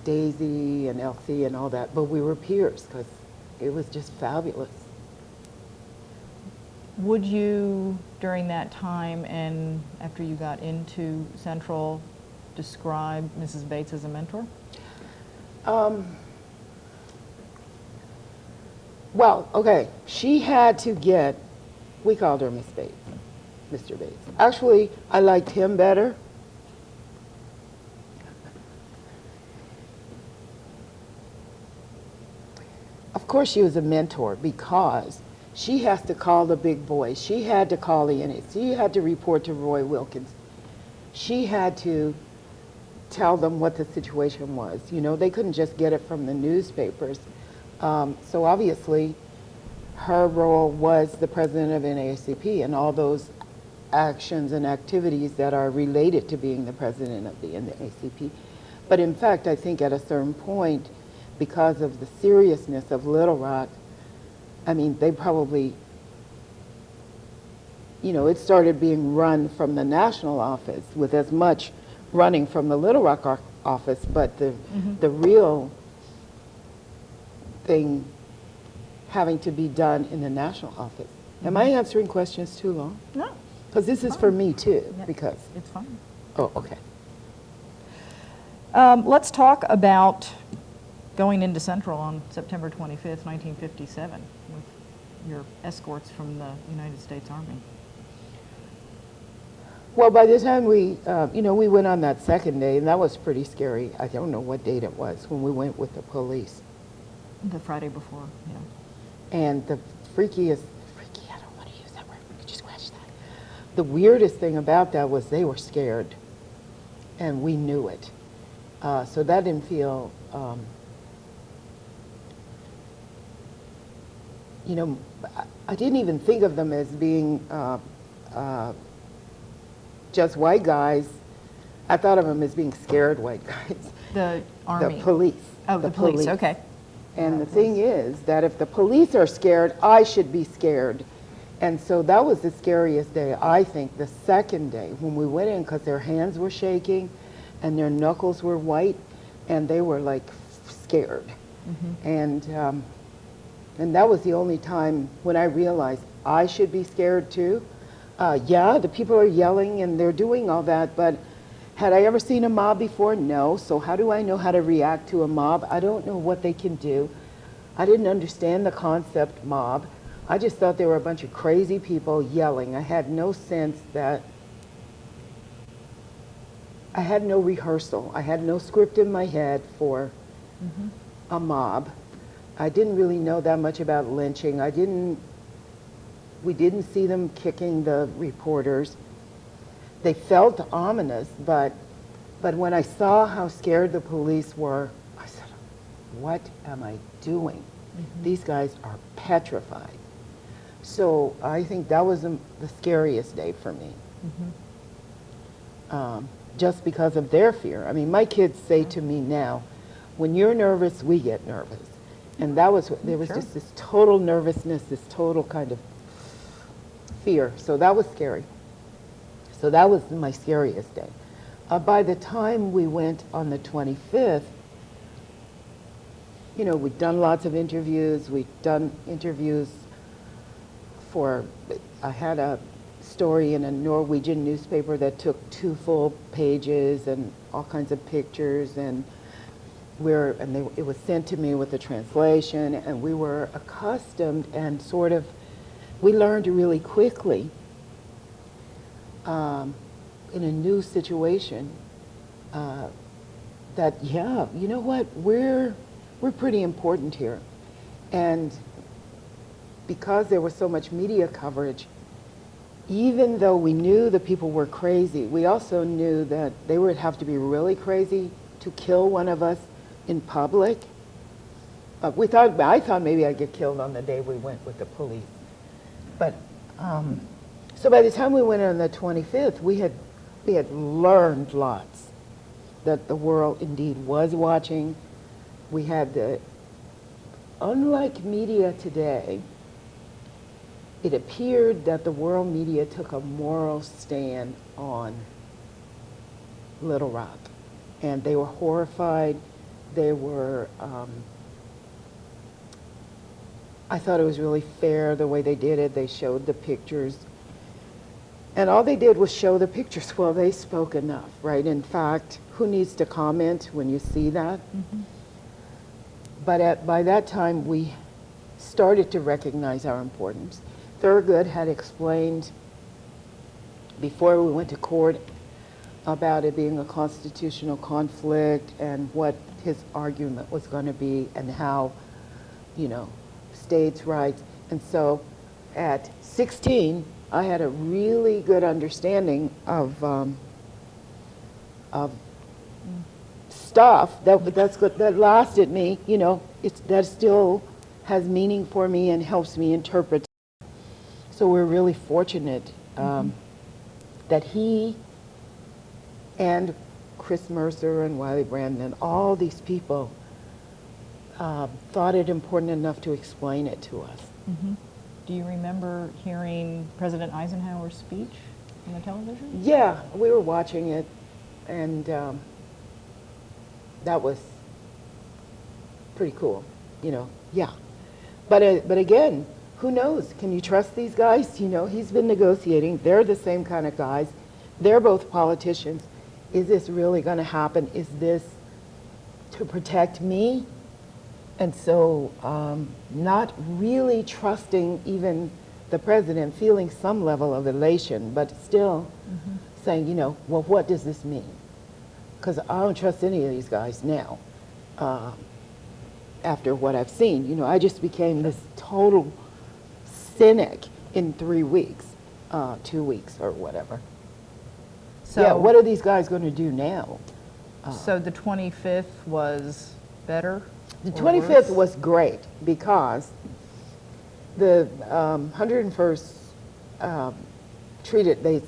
S2: Daisy and Elsie and all that, but we were peers because it was just fabulous.
S1: Would you, during that time and after you got into Central, describe Mrs. Bates as a mentor?
S2: Well, okay, she had to get, we called her Miss Bates, Mr. Bates. Actually, I liked him better. Of course she was a mentor because she has to call the big boys. She had to call the inmates. She had to report to Roy Wilkins. She had to tell them what the situation was. You know, they couldn't just get it from the newspapers. So obviously, her role was the president of NAACP and all those actions and activities that are related to being the president of the NAACP. But in fact, I think at a certain point, because of the seriousness of Little Rock, I mean, they probably, you know, it started being run from the national office with as much running from the Little Rock office, but the real thing having to be done in the national office. Am I answering questions too long?
S1: No.
S2: Because this is for me too,
S1: Yeah,
S2: because.
S1: it's fine.
S2: Oh, okay.
S1: Let's talk about going into Central on September 25th, 1957, with your escorts from the United States Army.
S2: Well, by the time we, you know, we went on that second day, and that was pretty scary. I don't know what date it was when we went with the police.
S1: The Friday before, yeah.
S2: And the freaky, I don't want to use that word, could you scratch that? The weirdest thing about that was they were scared, and we knew it. So that didn't feel, you know, I didn't even think of them as being just white guys. I thought of them as being scared white guys.
S1: The Army?
S2: The police.
S1: Oh, the police, okay.
S2: And the thing is that if the police are scared, I should be scared. And so that was the scariest day, I think, the second day when we went in, because their hands were shaking and their knuckles were white and they were like scared. And that was the only time when I realized I should be scared too. Yeah, the people are yelling and they're doing all that, but had I ever seen a mob before? No. So how do I know how to react to a mob? I don't know what they can do. I didn't understand the concept mob. I just thought they were a bunch of crazy people yelling. I had no sense that, I had no rehearsal. I had no script in my head for a mob. I didn't really know that much about lynching. We didn't see them kicking the reporters. They felt ominous, but when I saw how scared the police were, I said, what am I doing? These guys are petrified. So I think that was the scariest day for me. Just because of their fear. I mean, my kids say to me now, when you're nervous, we get nervous. And that was, there was just this total nervousness, this total kind of fear. So that was scary. So that was my scariest day. By the time we went on the 25th, you know, we'd done lots of interviews. We'd done interviews for, I had a story in a Norwegian newspaper that took 2 full pages and all kinds of pictures, and it was sent to me with a translation, and we were accustomed and sort of, we learned really quickly in a new situation that, yeah, you know what, we're pretty important here. And because there was so much media coverage, even though we knew the people were crazy, we also knew that they would have to be really crazy to kill one of us in public. I thought maybe I'd get killed on the day we went with the police. But, so by the time we went on the 25th, we had learned lots that the world indeed was watching. We had the unlike media today, it appeared that the world media took a moral stand on Little Rock. And they were horrified. They were, I thought it was really fair the way they did it. They showed the pictures. And all they did was show the pictures. Well, they spoke enough, right? In fact, who needs to comment when you see that? Mm-hmm. But by that time, we started to recognize our importance. Thurgood had explained before we went to court about it being a constitutional conflict and what his argument was going to be and how, you know, states' rights. And so at 16, I had a really good understanding of stuff that lasted me, you know, that still has meaning for me and helps me interpret. So we're really fortunate that he and Chris Mercer and Wiley Brandon and all these people thought it important enough to explain it to us.
S1: Mm-hmm. Do you remember hearing President Eisenhower's speech on the television?
S2: Yeah, we were watching it, and that was pretty cool, you know, yeah. But again, who knows? Can you trust these guys? You know, he's been negotiating. They're the same kind of guys. They're both politicians. Is this really going to happen? Is this to protect me? And so not really trusting even the president, feeling some level of elation, but still saying, you know, well, what does this mean? Because I don't trust any of these guys now after what I've seen. You know, I just became this total cynic in 3 weeks, 2 weeks or whatever. So yeah, what are these guys going to do now?
S1: So the 25th was better?
S2: The 25th was great because the 101st treated, they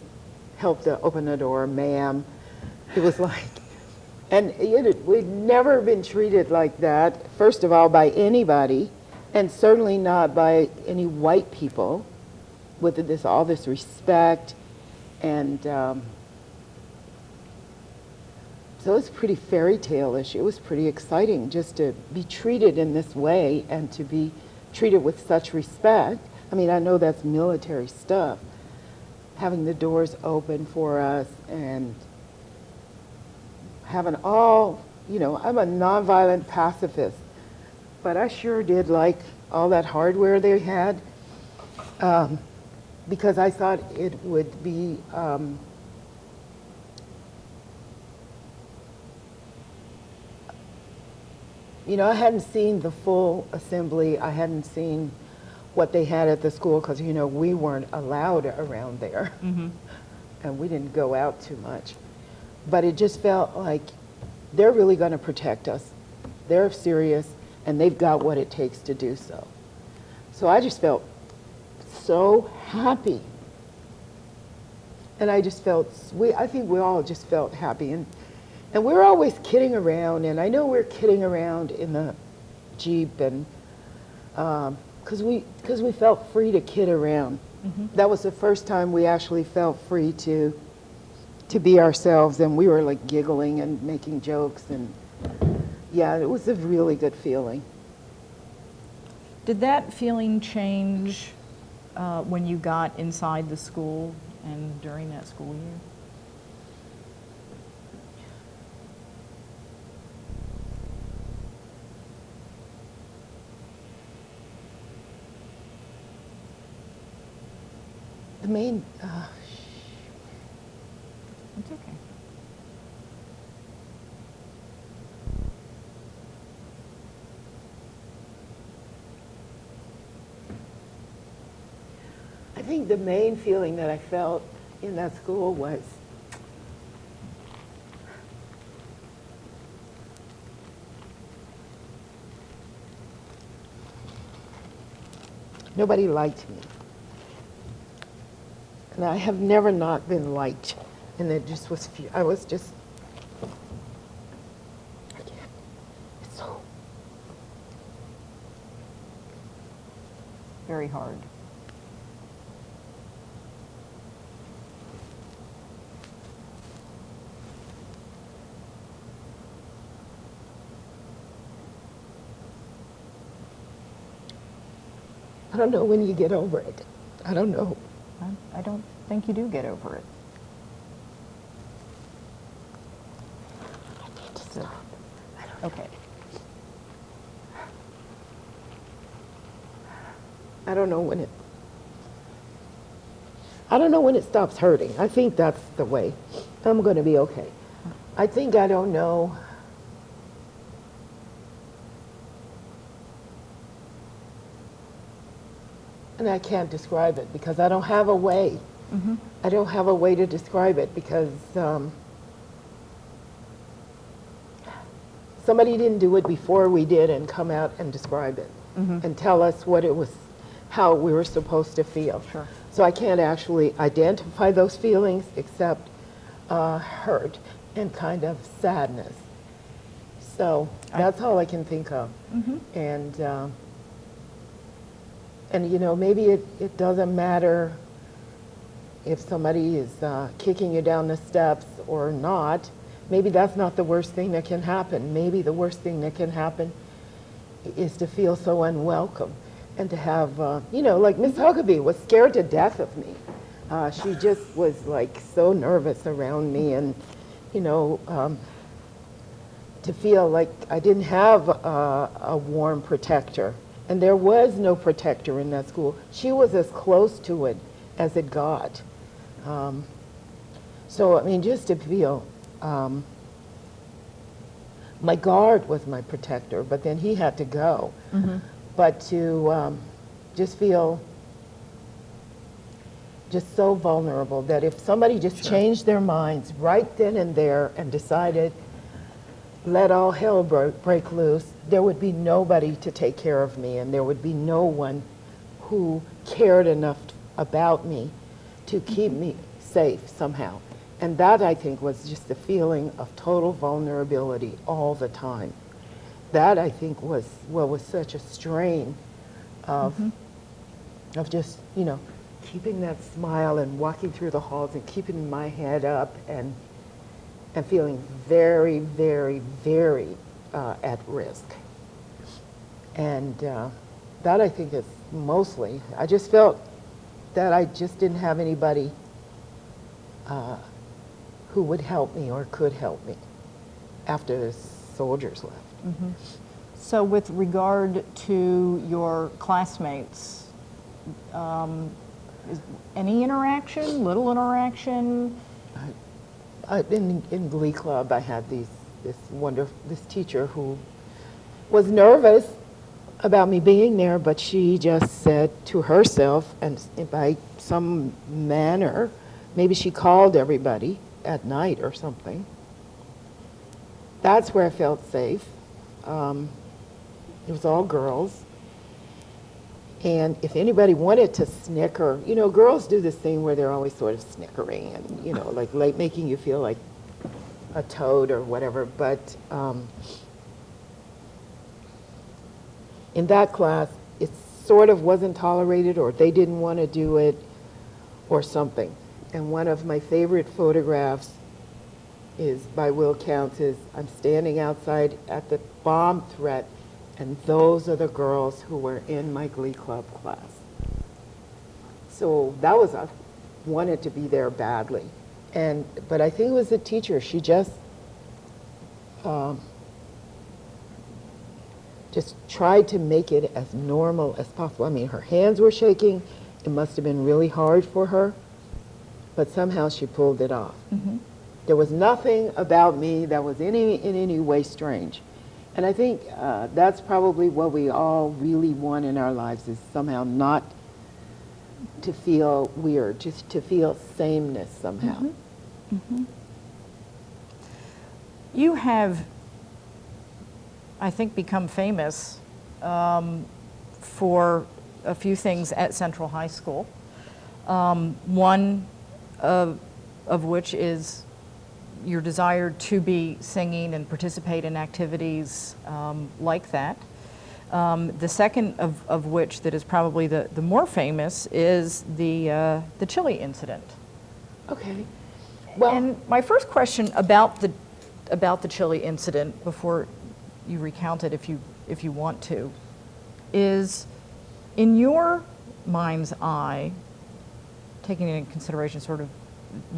S2: helped to open the door, ma'am. It was like, and we'd never been treated like that, first of all, by anybody, and certainly not by any white people, with all this respect. And so it's pretty fairy tale-ish. It was pretty exciting just to be treated in this way and to be treated with such respect. I mean, I know that's military stuff. Having the doors open for us and having all, you know, I'm a nonviolent pacifist, but I sure did like all that hardware they had because I thought it would be you know, I hadn't seen the full assembly. I hadn't seen what they had at the school because, you know, we weren't allowed around there. Mm-hmm. And we didn't go out too much. But it just felt like they're really going to protect us. They're serious, and they've got what it takes to do so. So I just felt so happy. And I just felt, I think we all just felt happy. And we're always kidding around, and I know we're kidding around in the Jeep, and because we felt free to kid around. Mm-hmm. That was the first time we actually felt free to be ourselves, and we were like giggling and making jokes, and yeah, it was a really good feeling.
S1: Did that feeling change when you got inside the school and during that school year?
S2: The main,
S1: It's okay.
S2: I think the main feeling that I felt in that school was nobody liked me. And I have never not been liked. And it just was, I was just, I can't, it's so,
S1: very hard.
S2: I don't know when you get over it. I don't know.
S1: I don't think you do get over it. So, okay.
S2: I don't know when it. I don't know when it stops hurting. I think that's the way. I'm going to be okay. I think I don't know. And I can't describe it because I don't have a way.
S1: Mm-hmm.
S2: I don't have a way to describe it because somebody didn't do it before we did and come out and describe it and tell us what it was, how we were supposed to feel.
S1: Sure.
S2: So I can't actually identify those feelings except hurt and kind of sadness. So that's all I can think of.
S1: Mm-hmm.
S2: And you know, maybe it doesn't matter if somebody is kicking you down the steps or not. Maybe that's not the worst thing that can happen. Maybe the worst thing that can happen is to feel so unwelcome and to have, you know, like Miss Huckabee was scared to death of me. She just was like so nervous around me, and, you know, to feel like I didn't have a warm protector. And there was no protector in that school. She was as close to it as it got. So, I mean, just to feel, my guard was my protector, but then he had to go.
S1: Mm-hmm.
S2: But to just feel just so vulnerable that if somebody just changed their minds right then and there and decided, let all hell break loose, there would be nobody to take care of me, and there would be no one who cared enough about me to keep me safe somehow. And that, I think, was just the feeling of total vulnerability all the time. That, I think, was such a strain of just, you know, keeping that smile and walking through the halls and keeping my head up and feeling very, very, very at risk. And that, I think, is mostly, I just felt that I just didn't have anybody who would help me or could help me after the soldiers left.
S1: Mm-hmm. So with regard to your classmates, is any interaction, little interaction?
S2: In Glee Club, I had this teacher who was nervous about me being there, but she just said to herself, and by some manner, maybe she called everybody at night or something. That's where I felt safe. It was all girls. And if anybody wanted to snicker, you know, girls do this thing where they're always sort of snickering and, you know, like making you feel like a toad or whatever. But in that class, it sort of wasn't tolerated, or they didn't want to do it or something. And one of my favorite photographs is by Will Counts, is I'm standing outside at the bomb threat, and those are the girls who were in my Glee Club class. So that was, I wanted to be there badly. But I think it was the teacher. She just tried to make it as normal as possible. I mean, her hands were shaking. It must have been really hard for her, but somehow she pulled it off.
S1: Mm-hmm.
S2: There was nothing about me that was in any way strange. And I think that's probably what we all really want in our lives, is somehow not to feel weird, just to feel sameness somehow.
S1: Mm-hmm. Mm-hmm. You have, I think, become famous for a few things at Central High School. One of which is your desire to be singing and participate in activities like that. The second of which that is probably the more famous is the chili incident.
S2: Okay. Well,
S1: And my first question about the chili incident, before you recount it if you want to, is in your mind's eye, taking into consideration sort of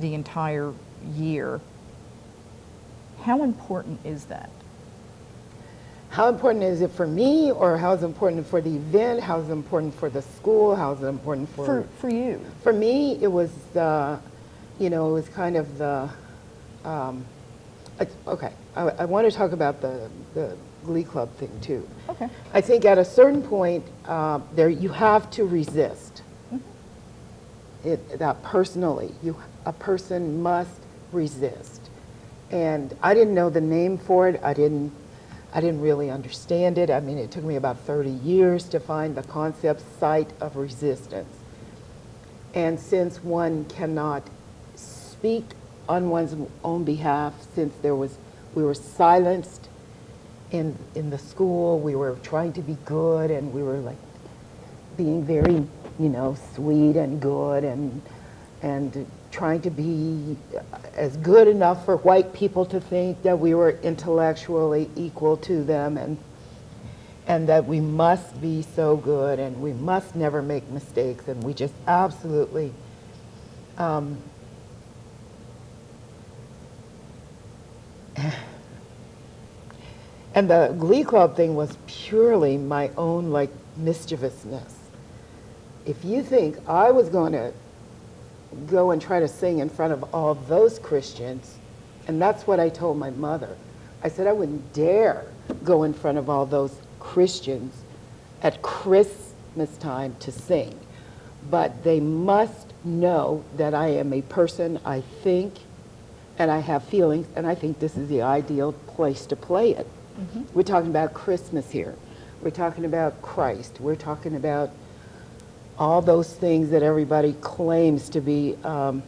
S1: the entire year, how important is that?
S2: how important is it for me, or how is it important for the event? How is it important for the school? How is it important
S1: For you.
S2: For me, it was it was kind of the, okay, I want to talk about the Glee Club thing too.
S1: Okay.
S2: I think at a certain point, there you have to resist. That personally, a person must resist. And I didn't know the name for it. I didn't really understand it. I mean, it took me about 30 years to find the concept site of resistance. And since one cannot speak on one's own behalf, since we were silenced in the school, we were trying to be good, and we were like being very, sweet and good, and trying to be as good enough for white people to think that we were intellectually equal to them, and that we must be so good, and we must never make mistakes, and we just absolutely and the Glee Club thing was purely my own, like, mischievousness. If you think I was going to go and try to sing in front of all those Christians, and that's what I told my mother. I said I wouldn't dare go in front of all those Christians at Christmas time to sing. But they must know that I am a person, I think, and I have feelings, and I think this is the ideal place to play it. Mm-hmm. We're talking about Christmas here. We're talking about Christ. We're talking about all those things that everybody claims to be. I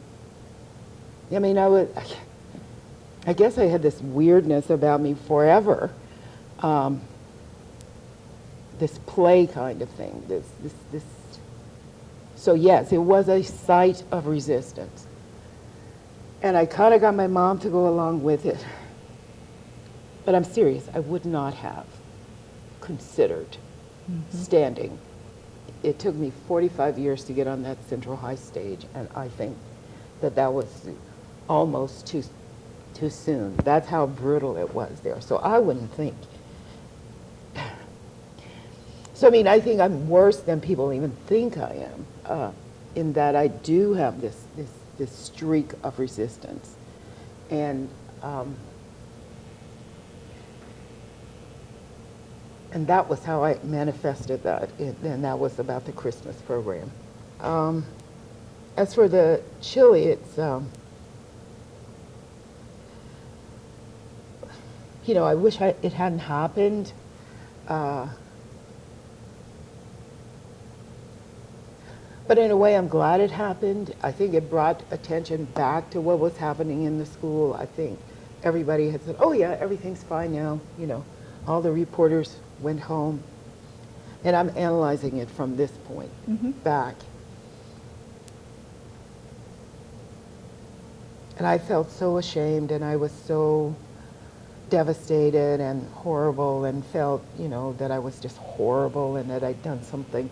S2: guess I had this weirdness about me forever. This play kind of thing. This. So yes, it was a site of resistance. And I kind of got my mom to go along with it. But I'm serious, I would not have considered standing. It took me 45 years to get on that Central High stage, and I think that was almost too soon. That's how brutal it was there. So I wouldn't think. So I think I'm worse than people even think I am, in that I do have this streak of resistance, and that was how I manifested that, and that was about the Christmas program. As for the chili, it's, I wish it hadn't happened. But in a way, I'm glad it happened. I think it brought attention back to what was happening in the school. I think everybody had said, oh yeah, everything's fine now. All the reporters went home. And I'm analyzing it from this point back. And I felt so ashamed, and I was so devastated and horrible, and felt, that I was just horrible and that I'd done something.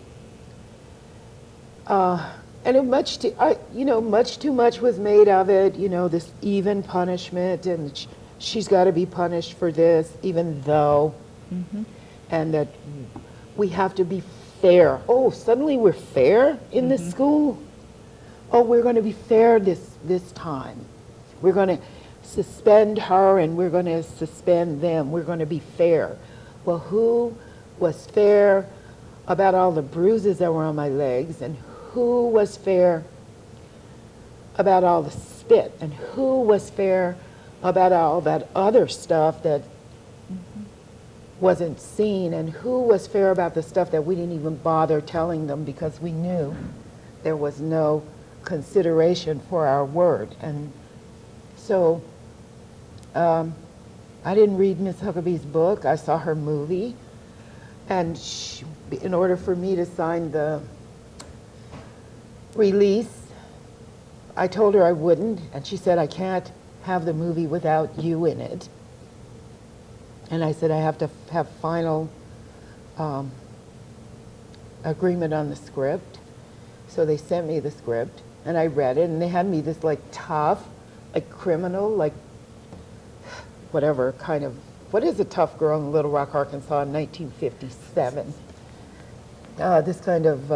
S2: And much too much was made of it, this even punishment, and she's got to be punished for this, even though, and that we have to be fair. Oh, suddenly we're fair in this school? Oh, we're going to be fair this time. We're going to suspend her, and we're going to suspend them. We're going to be fair. Well, who was fair about all the bruises that were on my legs, and who was fair about all the spit, and who was fair about all that other stuff that wasn't seen, and who was fair about the stuff that we didn't even bother telling them because we knew there was no consideration for our word. And so I didn't read Miss Huckabee's book. I saw her movie, And in order for me to sign the release, I told her I wouldn't, and she said, I can't have the movie without you in it. And I said, I have to have final agreement on the script. So they sent me the script, and I read it, and they had me this like tough, like criminal, like whatever kind of, what is a tough girl in Little Rock, Arkansas in 1957? This kind of,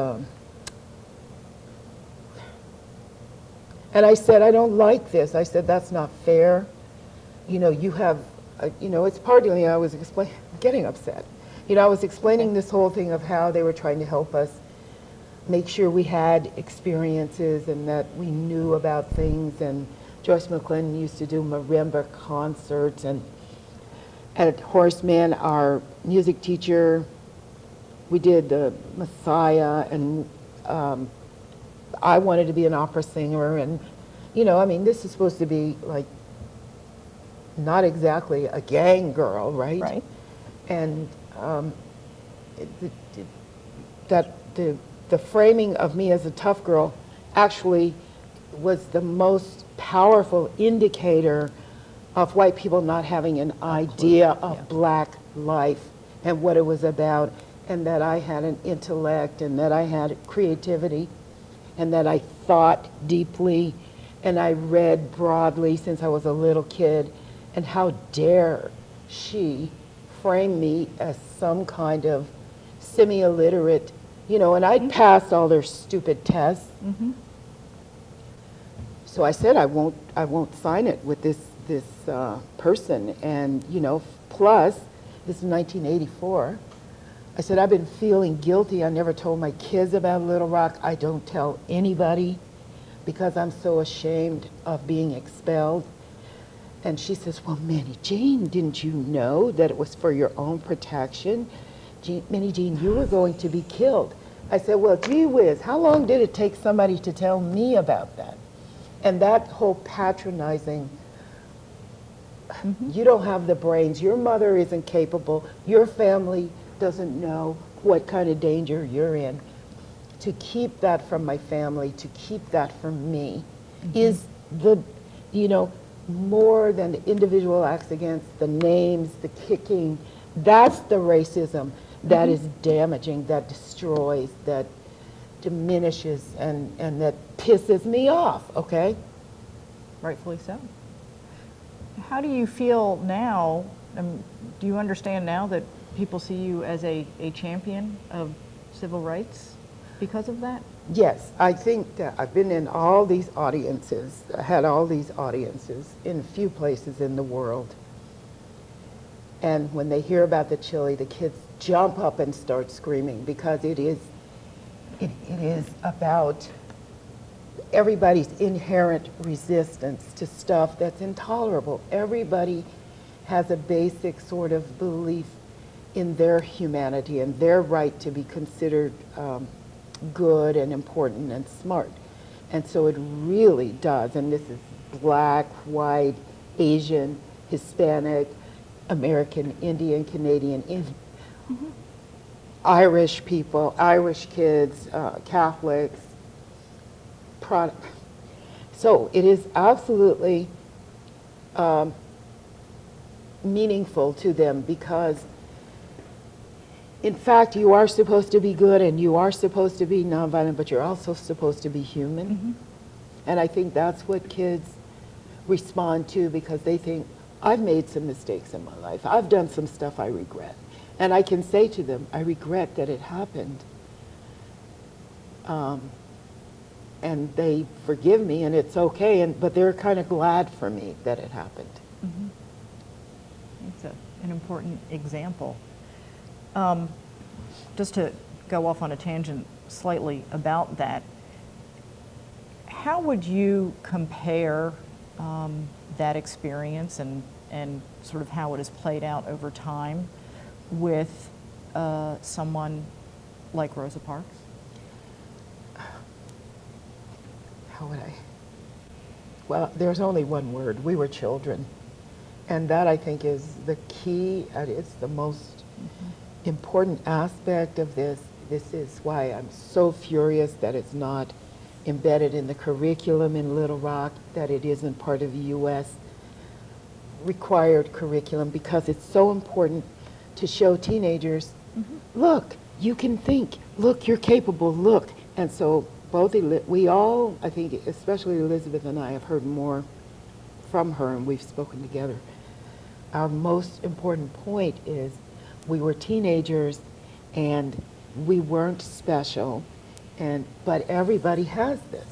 S2: and I said, I don't like this. I said, that's not fair. You know, you have, you know, it's partly I was getting upset. You know, I was explaining this whole thing of how they were trying to help us make sure we had experiences and that we knew about things. And Joyce McClendon used to do marimba concerts. And at Horseman, our music teacher, we did the Messiah, and I wanted to be an opera singer. And, you know, I mean, this is supposed to be like not exactly a gang girl, right?
S3: Right.
S2: And the framing of me as a tough girl actually was the most powerful indicator of white people not having an idea of black life and what it was about, and that I had an intellect, and that I had creativity, and that I thought deeply, and I read broadly since I was a little kid. And how dare she frame me as some kind of semi-illiterate, you know, and I'd passed all their stupid tests. So I said, I won't sign it with this person. And, you know, plus, this is 1984. I said, I've been feeling guilty. I never told my kids about Little Rock. I don't tell anybody because I'm so ashamed of being expelled. And she says, well, Minnijean, didn't you know that it was for your own protection? Minnijean, you were going to be killed. I said, well, gee whiz, how long did it take somebody to tell me about that? And that whole patronizing, you don't have the brains, your mother isn't capable, your family doesn't know what kind of danger you're in. To keep that from my family, to keep that from me, is the, you know, more than the individual acts against the names, the kicking. That's the racism that is damaging, that destroys, that diminishes, and that pisses me off, okay?
S1: Rightfully so. How do you feel now? Do you understand now that people see you as a champion of civil rights because of that?
S2: Yes, I think that I've been in all these audiences, I had all these audiences in a few places in the world. And when they hear about the chili, the kids jump up and start screaming because it is about everybody's inherent resistance to stuff that's intolerable. Everybody has a basic sort of belief in their humanity and their right to be considered good and important and smart. And so it really does, and this is black, white, Asian, Hispanic, American, Indian, Canadian, Irish people, Irish kids, Catholics, so it is absolutely meaningful to them because in fact, you are supposed to be good and you are supposed to be nonviolent, but you're also supposed to be human. And I think that's what kids respond to because they think, I've made some mistakes in my life. I've done some stuff I regret. And I can say to them, I regret that it happened. And they forgive me and it's okay, but they're kind of glad for me that it happened.
S1: It's an important example. Just to go off on a tangent slightly about that, how would you compare that experience and sort of how it has played out over time with someone like Rosa Parks?
S2: How would I? Well, there's only one word. We were children. And that, I think, is the key. It's the most important aspect of this is why I'm so furious that it's not embedded in the curriculum in Little Rock, that it isn't part of the U.S. required curriculum, because it's so important to show teenagers, look, you can think, look, you're capable, look. And so we all, I think, especially Elizabeth and I, have heard more from her, and we've spoken together. Our most important point is we were teenagers and we weren't special, but everybody has this,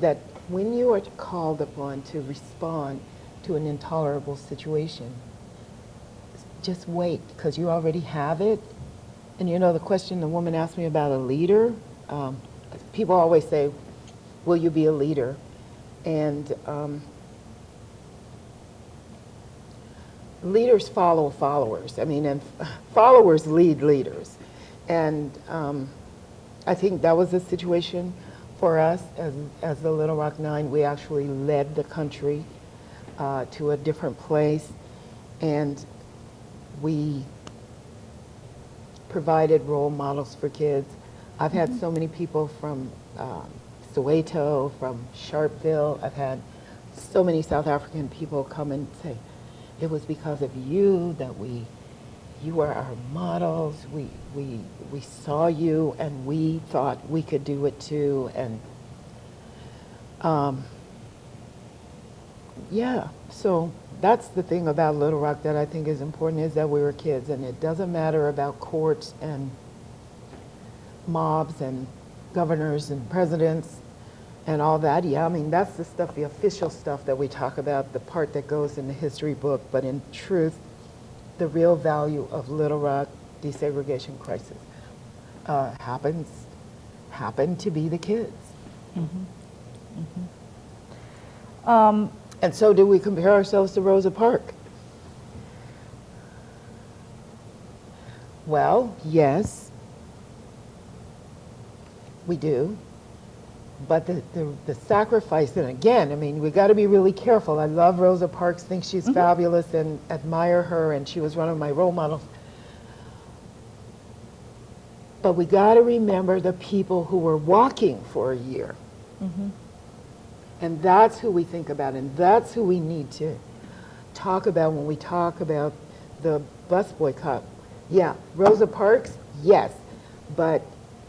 S2: that when you are called upon to respond to an intolerable situation, just wait, because you already have it. And you know, the question the woman asked me about a leader, people always say, will you be a leader? And leaders follow followers. I mean, and followers lead leaders. And I think that was the situation for us as the Little Rock Nine. We actually led the country to a different place, and we provided role models for kids. I've had so many people from Soweto, from Sharpeville. I've had so many South African people come and say, it was because of you that you were our models. We saw you and we thought we could do it too. And yeah, so that's the thing about Little Rock that I think is important, is that we were kids, and it doesn't matter about courts and mobs and governors and presidents and all that. Yeah, I mean, that's the stuff, the official stuff that we talk about, the part that goes in the history book, but in truth, the real value of Little Rock desegregation crisis happened to be the kids.
S1: Mm-hmm. Mm-hmm.
S2: And so do we compare ourselves to Rosa Parks? Well, yes, we do. But the sacrifice, and again, I mean, we got to be really careful. I love Rosa Parks, think she's fabulous and admire her, and she was one of my role models. But we got to remember the people who were walking for a year. Mm-hmm. And that's who we think about, and that's who we need to talk about when we talk about the bus boycott. Yeah, Rosa Parks, yes, but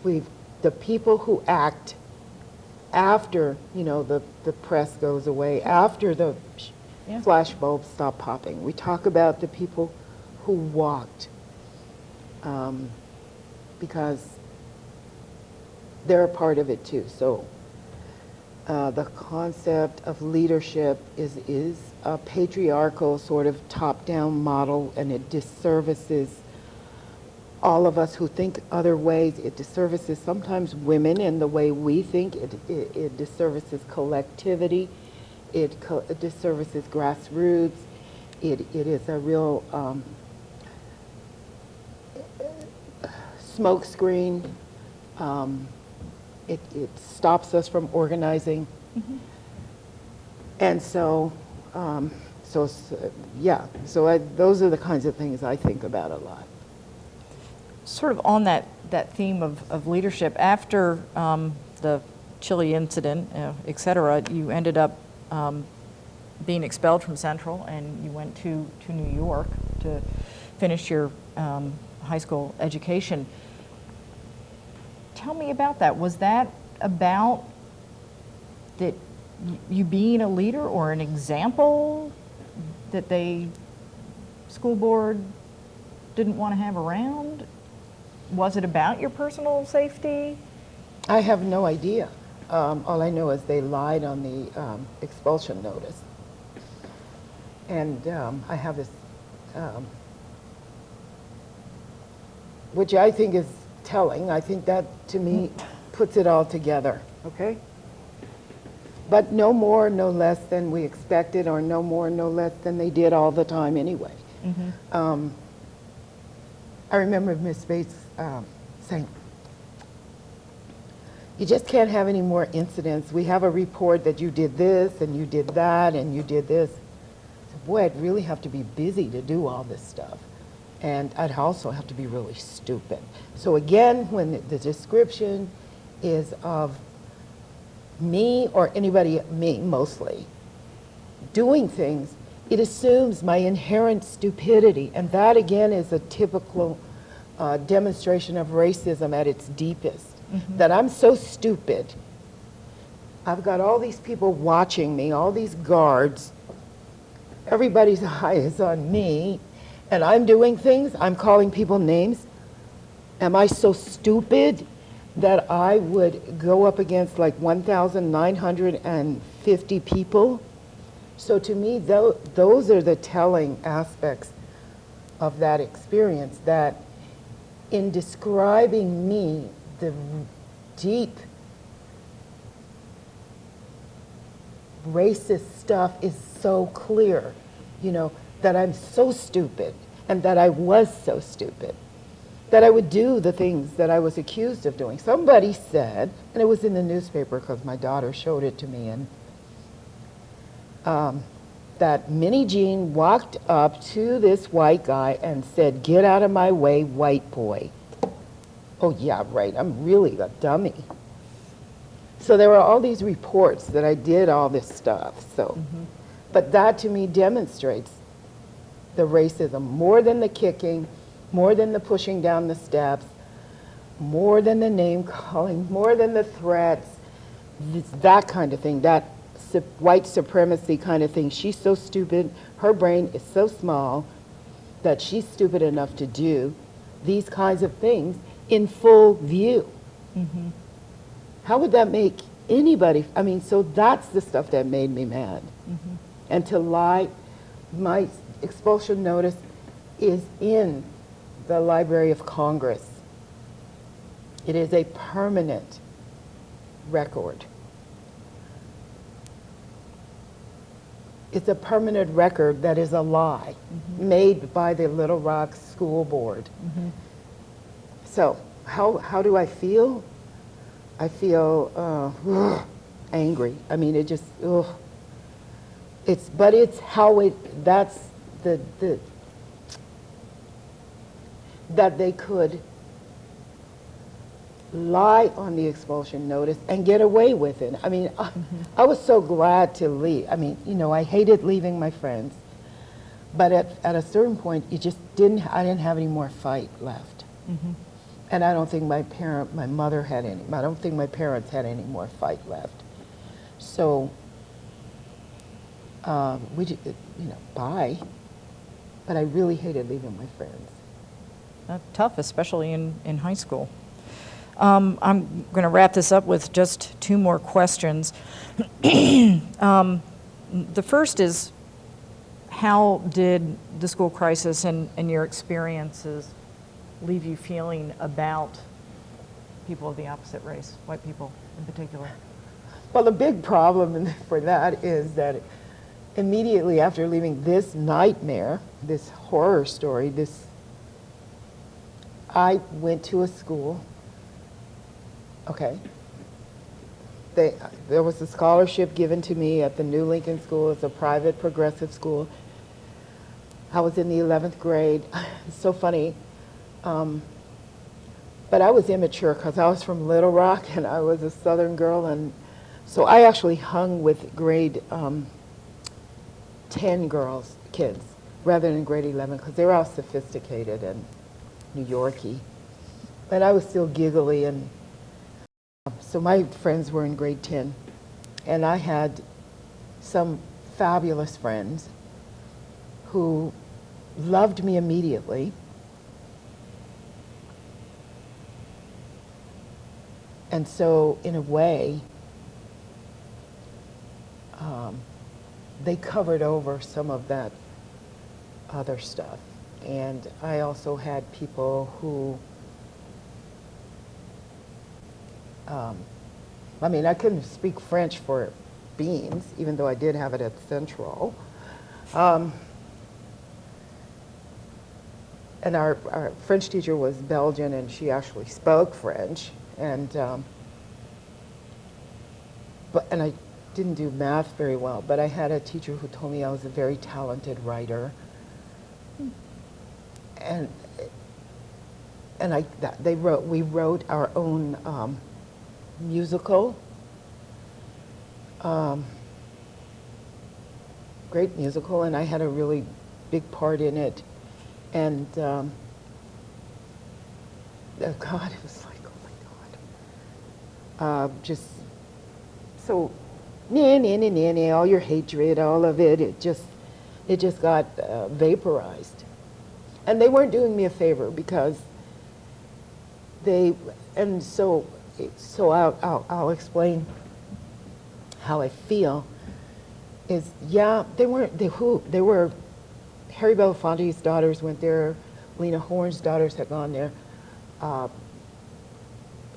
S2: the people who act after, you know, the press goes away, after the flash bulbs stop popping. We talk about the people who walked, because they're a part of it too. So the concept of leadership is a patriarchal sort of top-down model, and it disservices all of us who think other ways. It disservices sometimes women in the way we think. It disservices collectivity. It disservices grassroots. It is a real smoke screen. It stops us from organizing. Mm-hmm. And so, those are the kinds of things I think about a lot.
S1: Sort of on that theme of leadership, after the Chile incident, et cetera, you ended up being expelled from Central, and you went to New York to finish your high school education. Tell me about that. Was that about that you being a leader or an example that school board didn't want to have around? Was it about your personal safety?
S2: I have no idea. All I know is they lied on the expulsion notice. And I have this, which I think is telling. I think that, to me, puts it all together, okay? But no more, no less than we expected, or no more, no less than they did all the time anyway. Mm-hmm. I remember Ms. Bates saying, you just can't have any more incidents. We have a report that you did this, and you did that, and you did this. I said, boy, I'd really have to be busy to do all this stuff. And I'd also have to be really stupid. So again, when the description is of me or anybody, me mostly, doing things, it assumes my inherent stupidity. And that again is a typical demonstration of racism at its deepest. That I'm so stupid. I've got all these people watching me, all these guards. Everybody's eye is on me. And I'm doing things, I'm calling people names. Am I so stupid that I would go up against like 1,950 people? So to me, those are the telling aspects of that experience, that in describing me, the deep racist stuff is so clear, you know, that I'm so stupid and that I was so stupid, that I would do the things that I was accused of doing. Somebody said, and it was in the newspaper because my daughter showed it to me, and that Minnijean walked up to this white guy and said, "Get out of my way, white boy." Oh yeah, right, I'm really a dummy. So there were all these reports that I did all this stuff, so. But that to me demonstrates the racism, more than the kicking, more than the pushing down the steps, more than the name calling, more than the threats, it's that kind of thing, that white supremacy kind of thing. She's so stupid, her brain is so small that she's stupid enough to do these kinds of things in full view. How would that make anybody, I mean, so that's the stuff that made me mad. And to lie, my expulsion notice is in the Library of Congress. It is a permanent record. It's a permanent record that is a lie made by the Little Rock School Board. So how do I feel? I feel angry. I mean, it just, but it's how it, that's that they could lie on the expulsion notice and get away with it. I mean, I was so glad to leave. I mean, you know, I hated leaving my friends, but at a certain point, I didn't have any more fight left. And I don't think my mother had any, I don't think my parents had any more fight left. So, we just, you know, bye. But I really hated leaving my friends.
S1: Tough, especially in high school. I'm going to wrap this up with just two more questions. The first is, how did the school crisis and your experiences leave you feeling about people of the opposite race, white people in particular?
S2: Well, the big problem for that is that immediately after leaving this nightmare, this horror story, I went to a school. Okay. There was a scholarship given to me at the New Lincoln School. It's a private progressive school. I was in the 11th grade. It's so funny. But I was immature because I was from Little Rock and I was a Southern girl, and so I actually hung with grade 10 kids, rather than grade 11, because they were all sophisticated and New Yorky. But I was still giggly, and so my friends were in grade 10. And I had some fabulous friends who loved me immediately. And so, in a way, they covered over some of that other stuff. And I also had people who, I mean, I couldn't speak French for beans, even though I did have it at Central. And our French teacher was Belgian, and she actually spoke French. And I didn't do math very well, but I had a teacher who told me I was a very talented writer. and we wrote our own musical. Great musical, and I had a really big part in it. And God, it was like, oh my God. Just so, all your hatred, all of it, it just got vaporized. And they weren't doing me a favor because so I'll explain how I feel. Is they were Harry Belafonte's daughters went there, Lena Horne's daughters had gone there,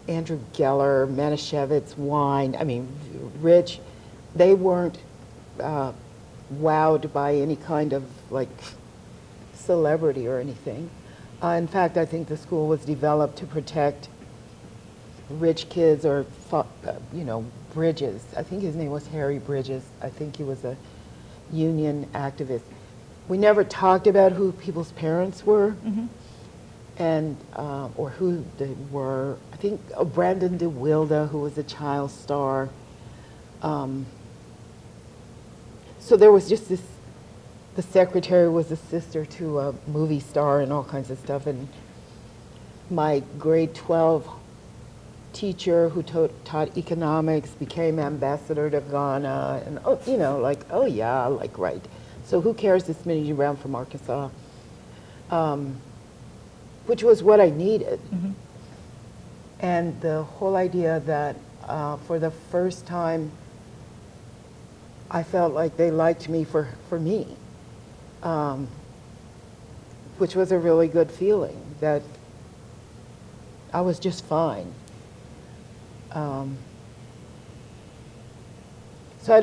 S2: Andrew Geller, Manischewitz, Wine, I mean, Rich, they weren't wowed by any kind of like celebrity or anything. In fact, I think the school was developed to protect rich kids or, Bridges. I think his name was Harry Bridges. I think he was a union activist. We never talked about who people's parents were, and or who they were. I think Brandon DeWilde, who was a child star. So there was just this. The secretary was a sister to a movie star and all kinds of stuff. And my grade 12 teacher who taught economics became ambassador to Ghana, and right. So who cares? This Minnijean Brown from Arkansas, which was what I needed. And the whole idea that for the first time, I felt like they liked me for me, which was a really good feeling, that I was just fine. So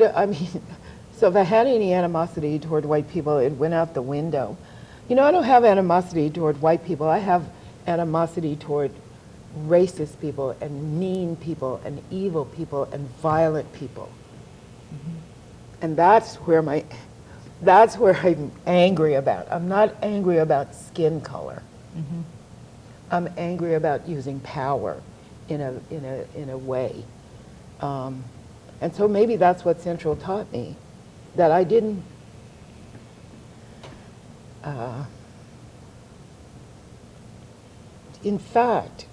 S2: so if I had any animosity toward white people, it went out the window. I don't have animosity toward white people. I have animosity toward racist people and mean people and evil people and violent people. And that's where I'm angry about. I'm not angry about skin color. I'm angry about using power in a way. And so maybe that's what Central taught me, that I didn't in fact,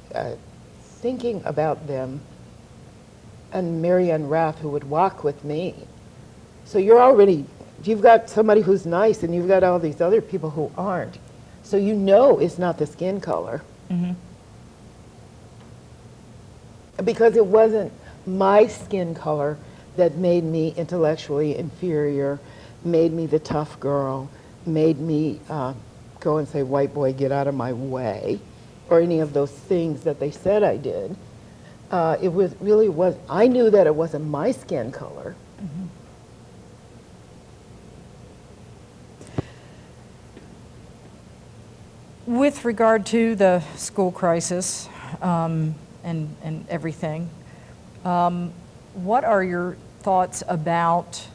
S2: thinking about them, and Marianne Rath, who would walk with me. So you've got somebody who's nice, and you've got all these other people who aren't. So it's not the skin color. Because it wasn't my skin color that made me intellectually inferior, made me the tough girl, made me go and say, white boy, get out of my way, or any of those things that they said I did. I knew that it wasn't my skin color.
S1: With regard to the school crisis and everything, what are your thoughts about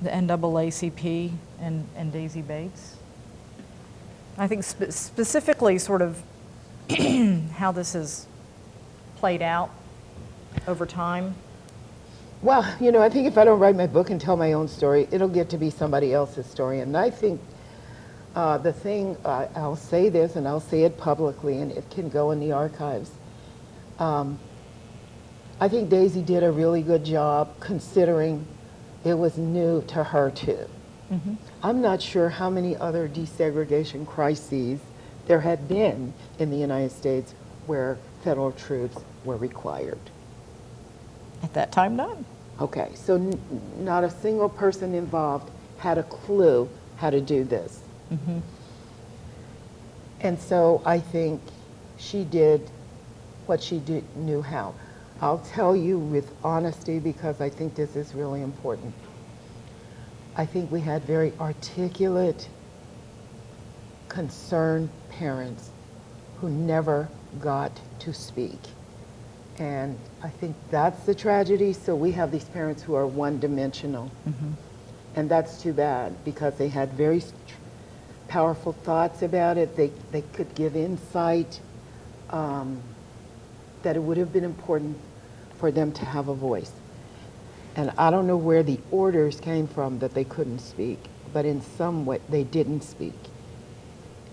S1: the NAACP and Daisy Bates? I think specifically sort of how this has played out over time.
S2: Well, I think if I don't write my book and tell my own story, it'll get to be somebody else's story. And I think I'll say this, and I'll say it publicly, and it can go in the archives. I think Daisy did a really good job, considering it was new to her too. I'm not sure how many other desegregation crises there had been in the United States where federal troops were required.
S1: At that time, none.
S2: Okay, so not a single person involved had a clue how to do this. And so I think she did what she knew how. I'll tell you with honesty, because I think this is really important. I think we had very articulate, concerned parents who never got to speak. And I think that's the tragedy. So we have these parents who are one-dimensional. And that's too bad, because they had very powerful thoughts about it. They could give insight, that it would have been important for them to have a voice. And I don't know where the orders came from that they couldn't speak, but in some way they didn't speak.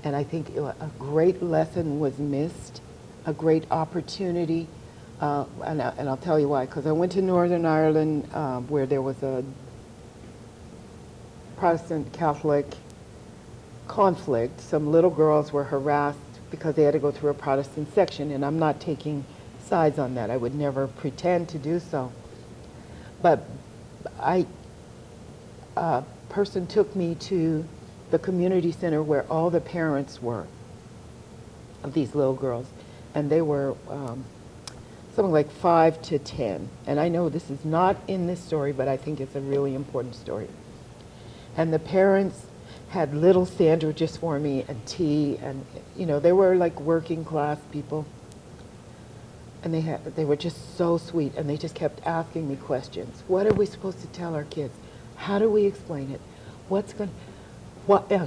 S2: And I think a great lesson was missed, a great opportunity, and I'll tell you why, because I went to Northern Ireland where there was a Protestant Catholic conflict. Some little girls were harassed because they had to go through a Protestant section, and I'm not taking sides on that. I would never pretend to do so. But a person took me to the community center where all the parents were of these little girls, and they were something like 5 to 10. And I know this is not in this story, but I think it's a really important story. And the parents had little sandwiches for me and tea, and they were like working class people. And they were just so sweet, and they just kept asking me questions. What are we supposed to tell our kids? How do we explain it?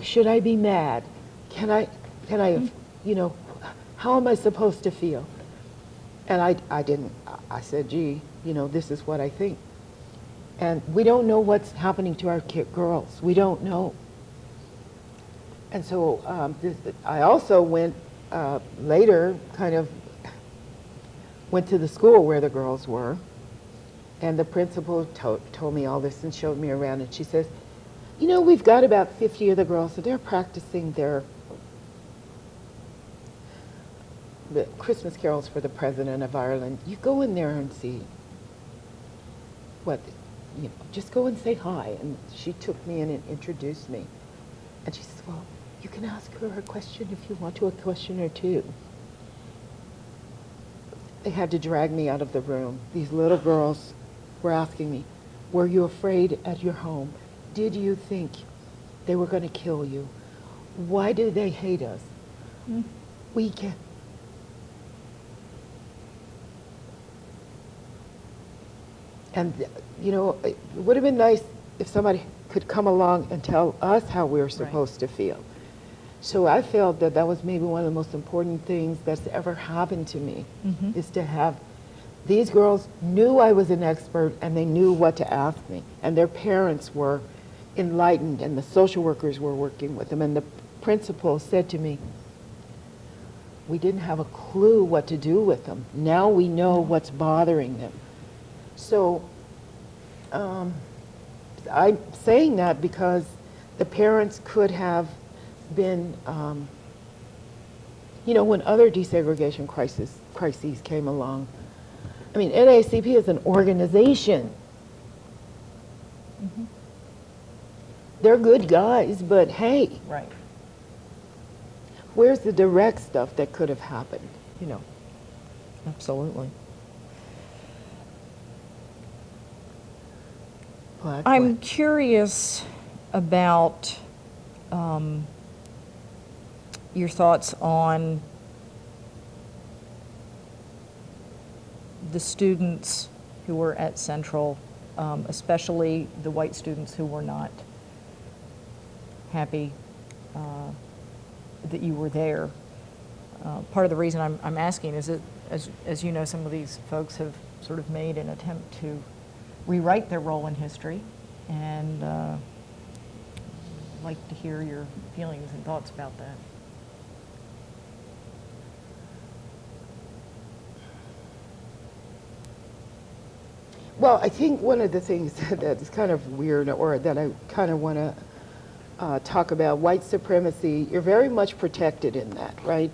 S2: Should I be mad? Can I, how am I supposed to feel? And I said, gee, this is what I think. And we don't know what's happening to our girls. We don't know. And so I also went later, went to the school where the girls were, and the principal told me all this and showed me around, and she says, we've got about 50 of the girls, so they're practicing the Christmas carols for the President of Ireland. You go in there and see just go and say hi. And she took me in and introduced me. And she says, well, you can ask her a question if you want to, a question or two. They had to drag me out of the room. These little girls were asking me, were you afraid at your home? Did you think they were going to kill you? Why do they hate us? We can. And, it would have been nice if somebody could come along and tell us how we were supposed to feel. So I felt that was maybe one of the most important things that's ever happened to me, is to have these girls knew I was an expert, and they knew what to ask me. And their parents were enlightened, and the social workers were working with them. And the principal said to me, we didn't have a clue what to do with them. Now we know what's bothering them. So I'm saying that because the parents could have been, when other desegregation crises came along. I mean, NAACP is an organization. They're good guys, but hey,
S1: Right.
S2: where's the direct stuff that could have happened,
S1: Absolutely.
S2: I'm
S1: curious about your thoughts on the students who were at Central, especially the white students who were not happy that you were there. Part of the reason I'm asking is that, as you know, some of these folks have sort of made an attempt to rewrite their role in history, and I'd like to hear your feelings and thoughts about that.
S2: Well, I think one of the things that's kind of weird, or that I kind of want to talk about, white supremacy, you're very much protected in that, right?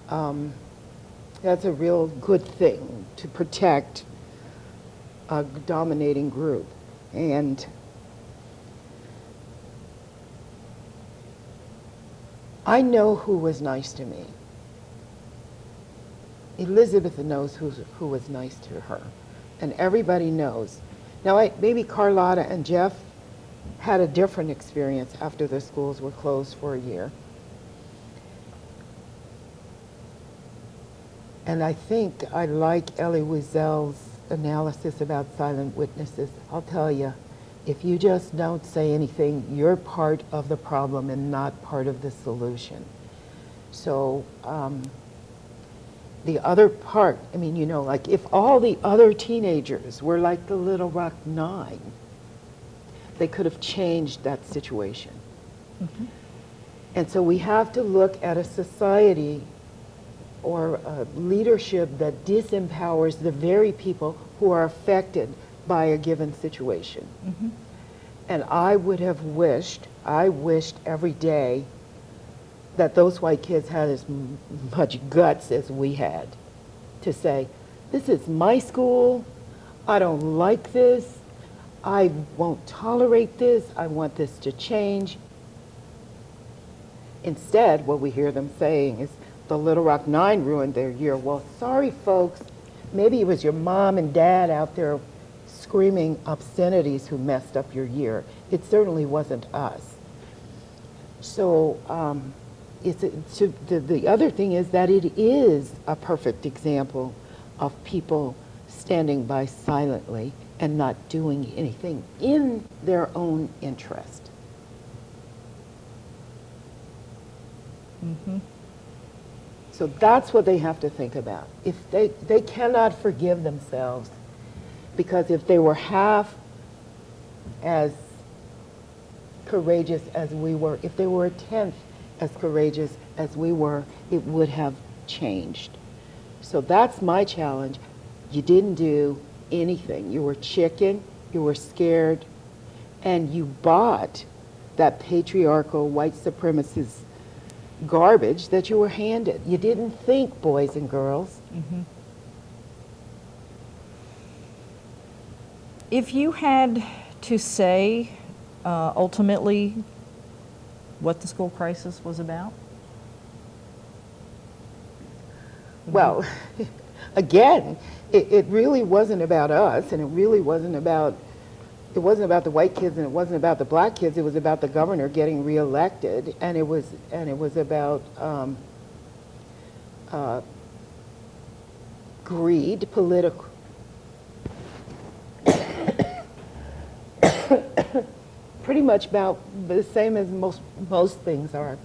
S2: That's a real good thing, to protect a dominating group. And I know who was nice to me. Elizabeth knows who was nice to her. And everybody knows. Now, maybe Carlotta and Jeff had a different experience after the schools were closed for a year. And I think I like Elie Wiesel's analysis about silent witnesses. I'll tell you, If you just don't say anything, you're part of the problem and not part of the solution. So the other part, I mean, you know, like if all the other teenagers were like the Little Rock Nine, they could have changed that situation.
S1: Mm-hmm.
S2: And so we have to look at a society or a leadership that disempowers the very people who are affected by a given situation.
S1: Mm-hmm.
S2: And I wished every day that those white kids had as much guts as we had to say, this is my school, I don't like this, I won't tolerate this, I want this to change. Instead, what we hear them saying is, the Little Rock Nine ruined their year. Well, sorry folks, maybe it was your mom and dad out there screaming obscenities who messed up your year. It certainly wasn't us. So the other thing is that it is a perfect example of people standing by silently and not doing anything in their own interest.
S1: Mm-hmm.
S2: So that's what they have to think about. If they cannot forgive themselves, because if they were half as courageous as we were, if they were a tenth as courageous as we were, it would have changed. So that's my challenge. You didn't do anything. You were chicken, you were scared, and you bought that patriarchal white supremacist garbage that you were handed. You didn't think, boys and girls.
S1: Mm-hmm. If you had to say ultimately what the school crisis was about?
S2: Well, again, it really wasn't about us, and it really wasn't about the white kids, and it wasn't about the black kids. It was about the governor getting reelected, and it was about greed, political. Pretty much about the same as most things are.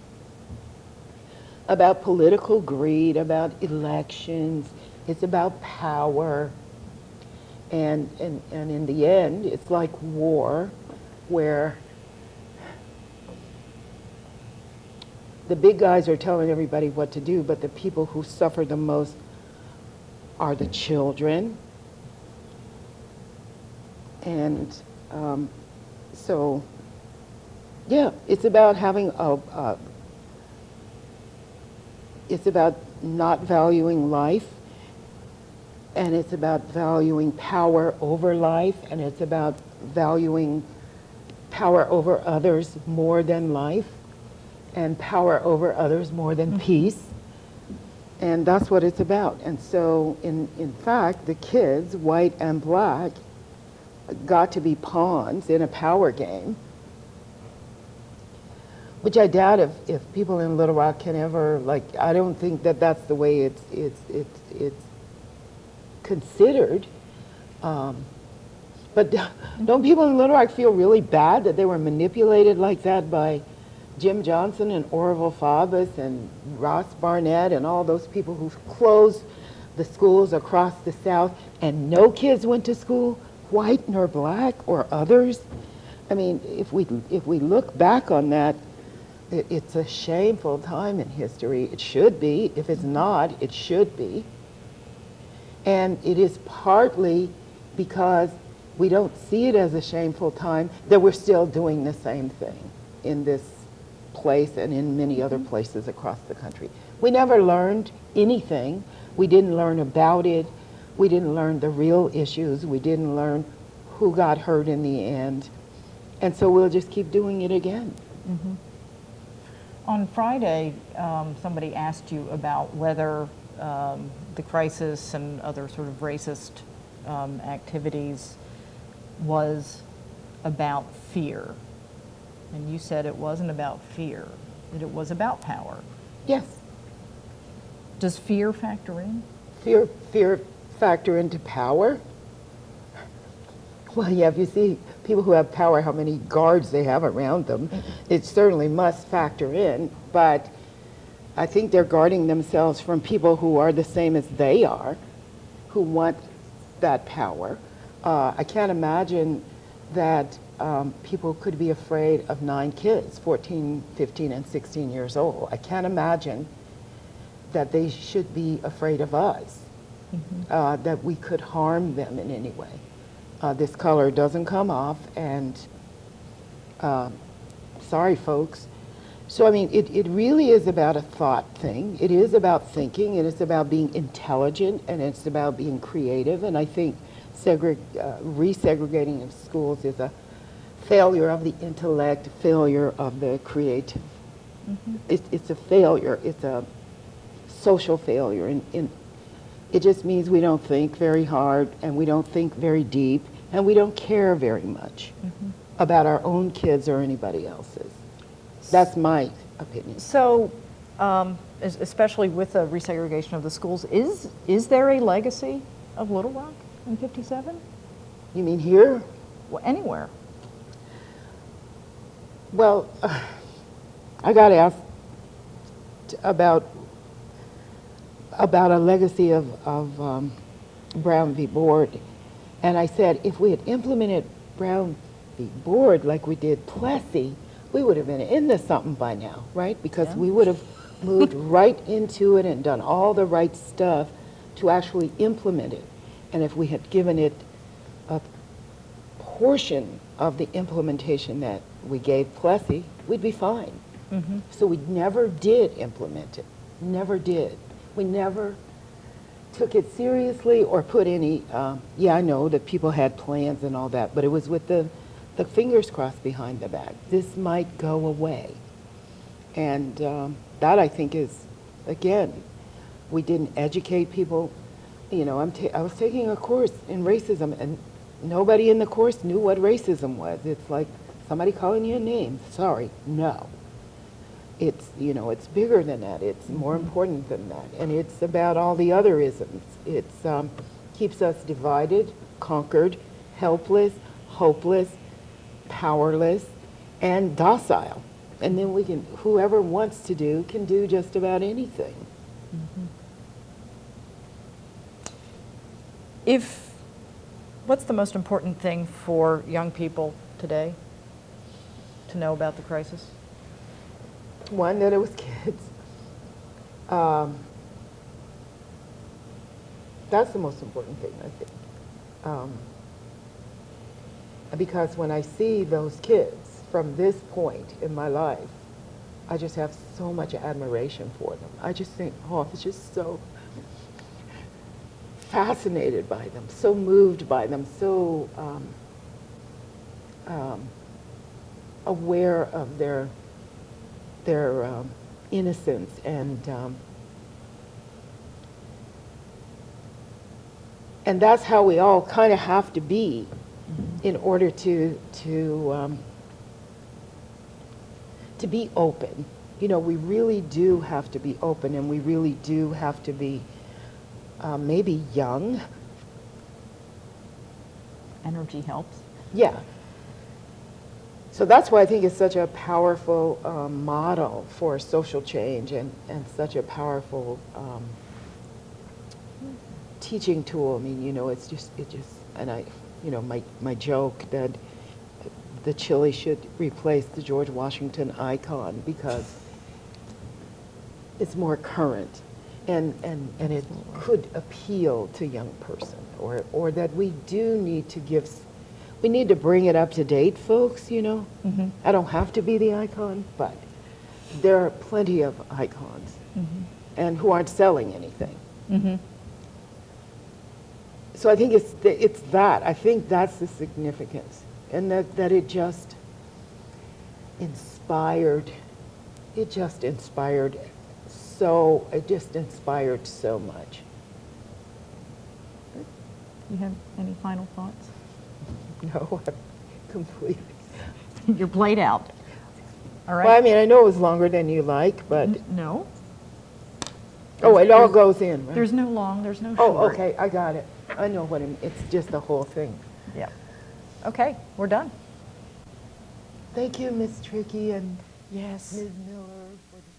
S2: About political greed, about elections. It's about power. And in the end, it's like war, where the big guys are telling everybody what to do, but the people who suffer the most are the children. And so, yeah, it's about having it's about not valuing life, and it's about valuing power over life, and it's about valuing power over others more than life, and power over others more than peace. And that's what it's about. And so, in fact, the kids, white and black, got to be pawns in a power game, which I doubt if people in Little Rock can ever, like, I don't think that that's the way it's considered. But don't people in Little Rock feel really bad that they were manipulated like that by Jim Johnson and Orville Faubus and Ross Barnett and all those people who closed the schools across the South, and no kids went to school, white nor black or others? I mean, if we look back on that, it's a shameful time in history. It should be. If it's not, it should be. And it is partly because we don't see it as a shameful time that we're still doing the same thing in this place and in many other places across the country. We never learned anything. We didn't learn about it. We didn't learn the real issues. We didn't learn who got hurt in the end. And so we'll just keep doing it again.
S1: Mm-hmm. On Friday, somebody asked you about whether the crisis and other sort of racist activities was about fear. And you said it wasn't about fear, that it was about power.
S2: Yes.
S1: Does fear factor in?
S2: Fear factor into power? Well, yeah, if you see people who have power, how many guards they have around them, it certainly must factor in. But I think they're guarding themselves from people who are the same as they are, who want that power. I can't imagine that people could be afraid of 9 kids, 14, 15, and 16 years old. I can't imagine that they should be afraid of us, that we could harm them in any way. This color doesn't come off, and sorry, folks. So, I mean, it really is about a thought thing. It is about thinking, and it's about being intelligent, and it's about being creative. And I think resegregating of schools is a failure of the intellect, failure of the creative. It's a failure. It's a social failure. And it just means we don't think very hard, and we don't think very deep, and we don't care very much about our own kids or anybody else's. That's my opinion.
S1: So, especially with the resegregation of the schools, is there a legacy of Little Rock in 57?
S2: You mean here?
S1: Well, anywhere.
S2: Well, I got asked about a legacy of Brown v. Board, and I said if we had implemented Brown v. Board like we did Plessy, we would have been into something by now, right? Because we would have moved right into it and done all the right stuff to actually implement it. And if we had given it a portion of the implementation that we gave Plessy, we'd be fine. So we never did implement it, never did. We never took it seriously or put any, yeah, I know that people had plans and all that, but it was with the fingers crossed behind the back. This might go away. And that, I think, is, again, we didn't educate people. You know, I was taking a course in racism, and nobody in the course knew what racism was. It's like somebody calling you a name. Sorry, no. It's, you know, it's bigger than that. It's more important than that. And it's about all the other isms. It keeps us divided, conquered, helpless, hopeless, powerless, and docile. And then we can, whoever wants to do, can do just about anything.
S1: What's the most important thing for young people today to know about the crisis?
S2: One, that it was kids. That's the most important thing, I think. Because when I see those kids from this point in my life, I just have so much admiration for them. I just think, oh, it's just so fascinated by them, so moved by them, so aware of their innocence, and that's how we all kind of have to be in order to be open. You know, we really do have to be open, and we really do have to be maybe young.
S1: Energy helps.
S2: Yeah. So that's why I think it's such a powerful model for social change, and such a powerful teaching tool. I mean, you know, it just, and I, you know, my joke that the chili should replace the George Washington icon because it's more current, and it could appeal to young person, or that we do need to give. We need to bring it up to date, folks, you know. I don't have to be the icon, but there are plenty of icons, and who aren't selling anything. So I think it's that. I think that's the significance, and that it just inspired. It just inspired so much.
S1: You have any final thoughts?
S2: No, I'm completely.
S1: You're played out. All right.
S2: Well, I mean, I know it was longer than you like, but.
S1: No.
S2: Oh, it all goes in, right?
S1: There's no long, there's no short.
S2: Oh, okay, I got it. I know what it's just the whole thing.
S1: Yeah. Okay, we're done.
S2: Thank you, Ms. Trickey and
S1: Yes.
S2: Ms. Miller, for the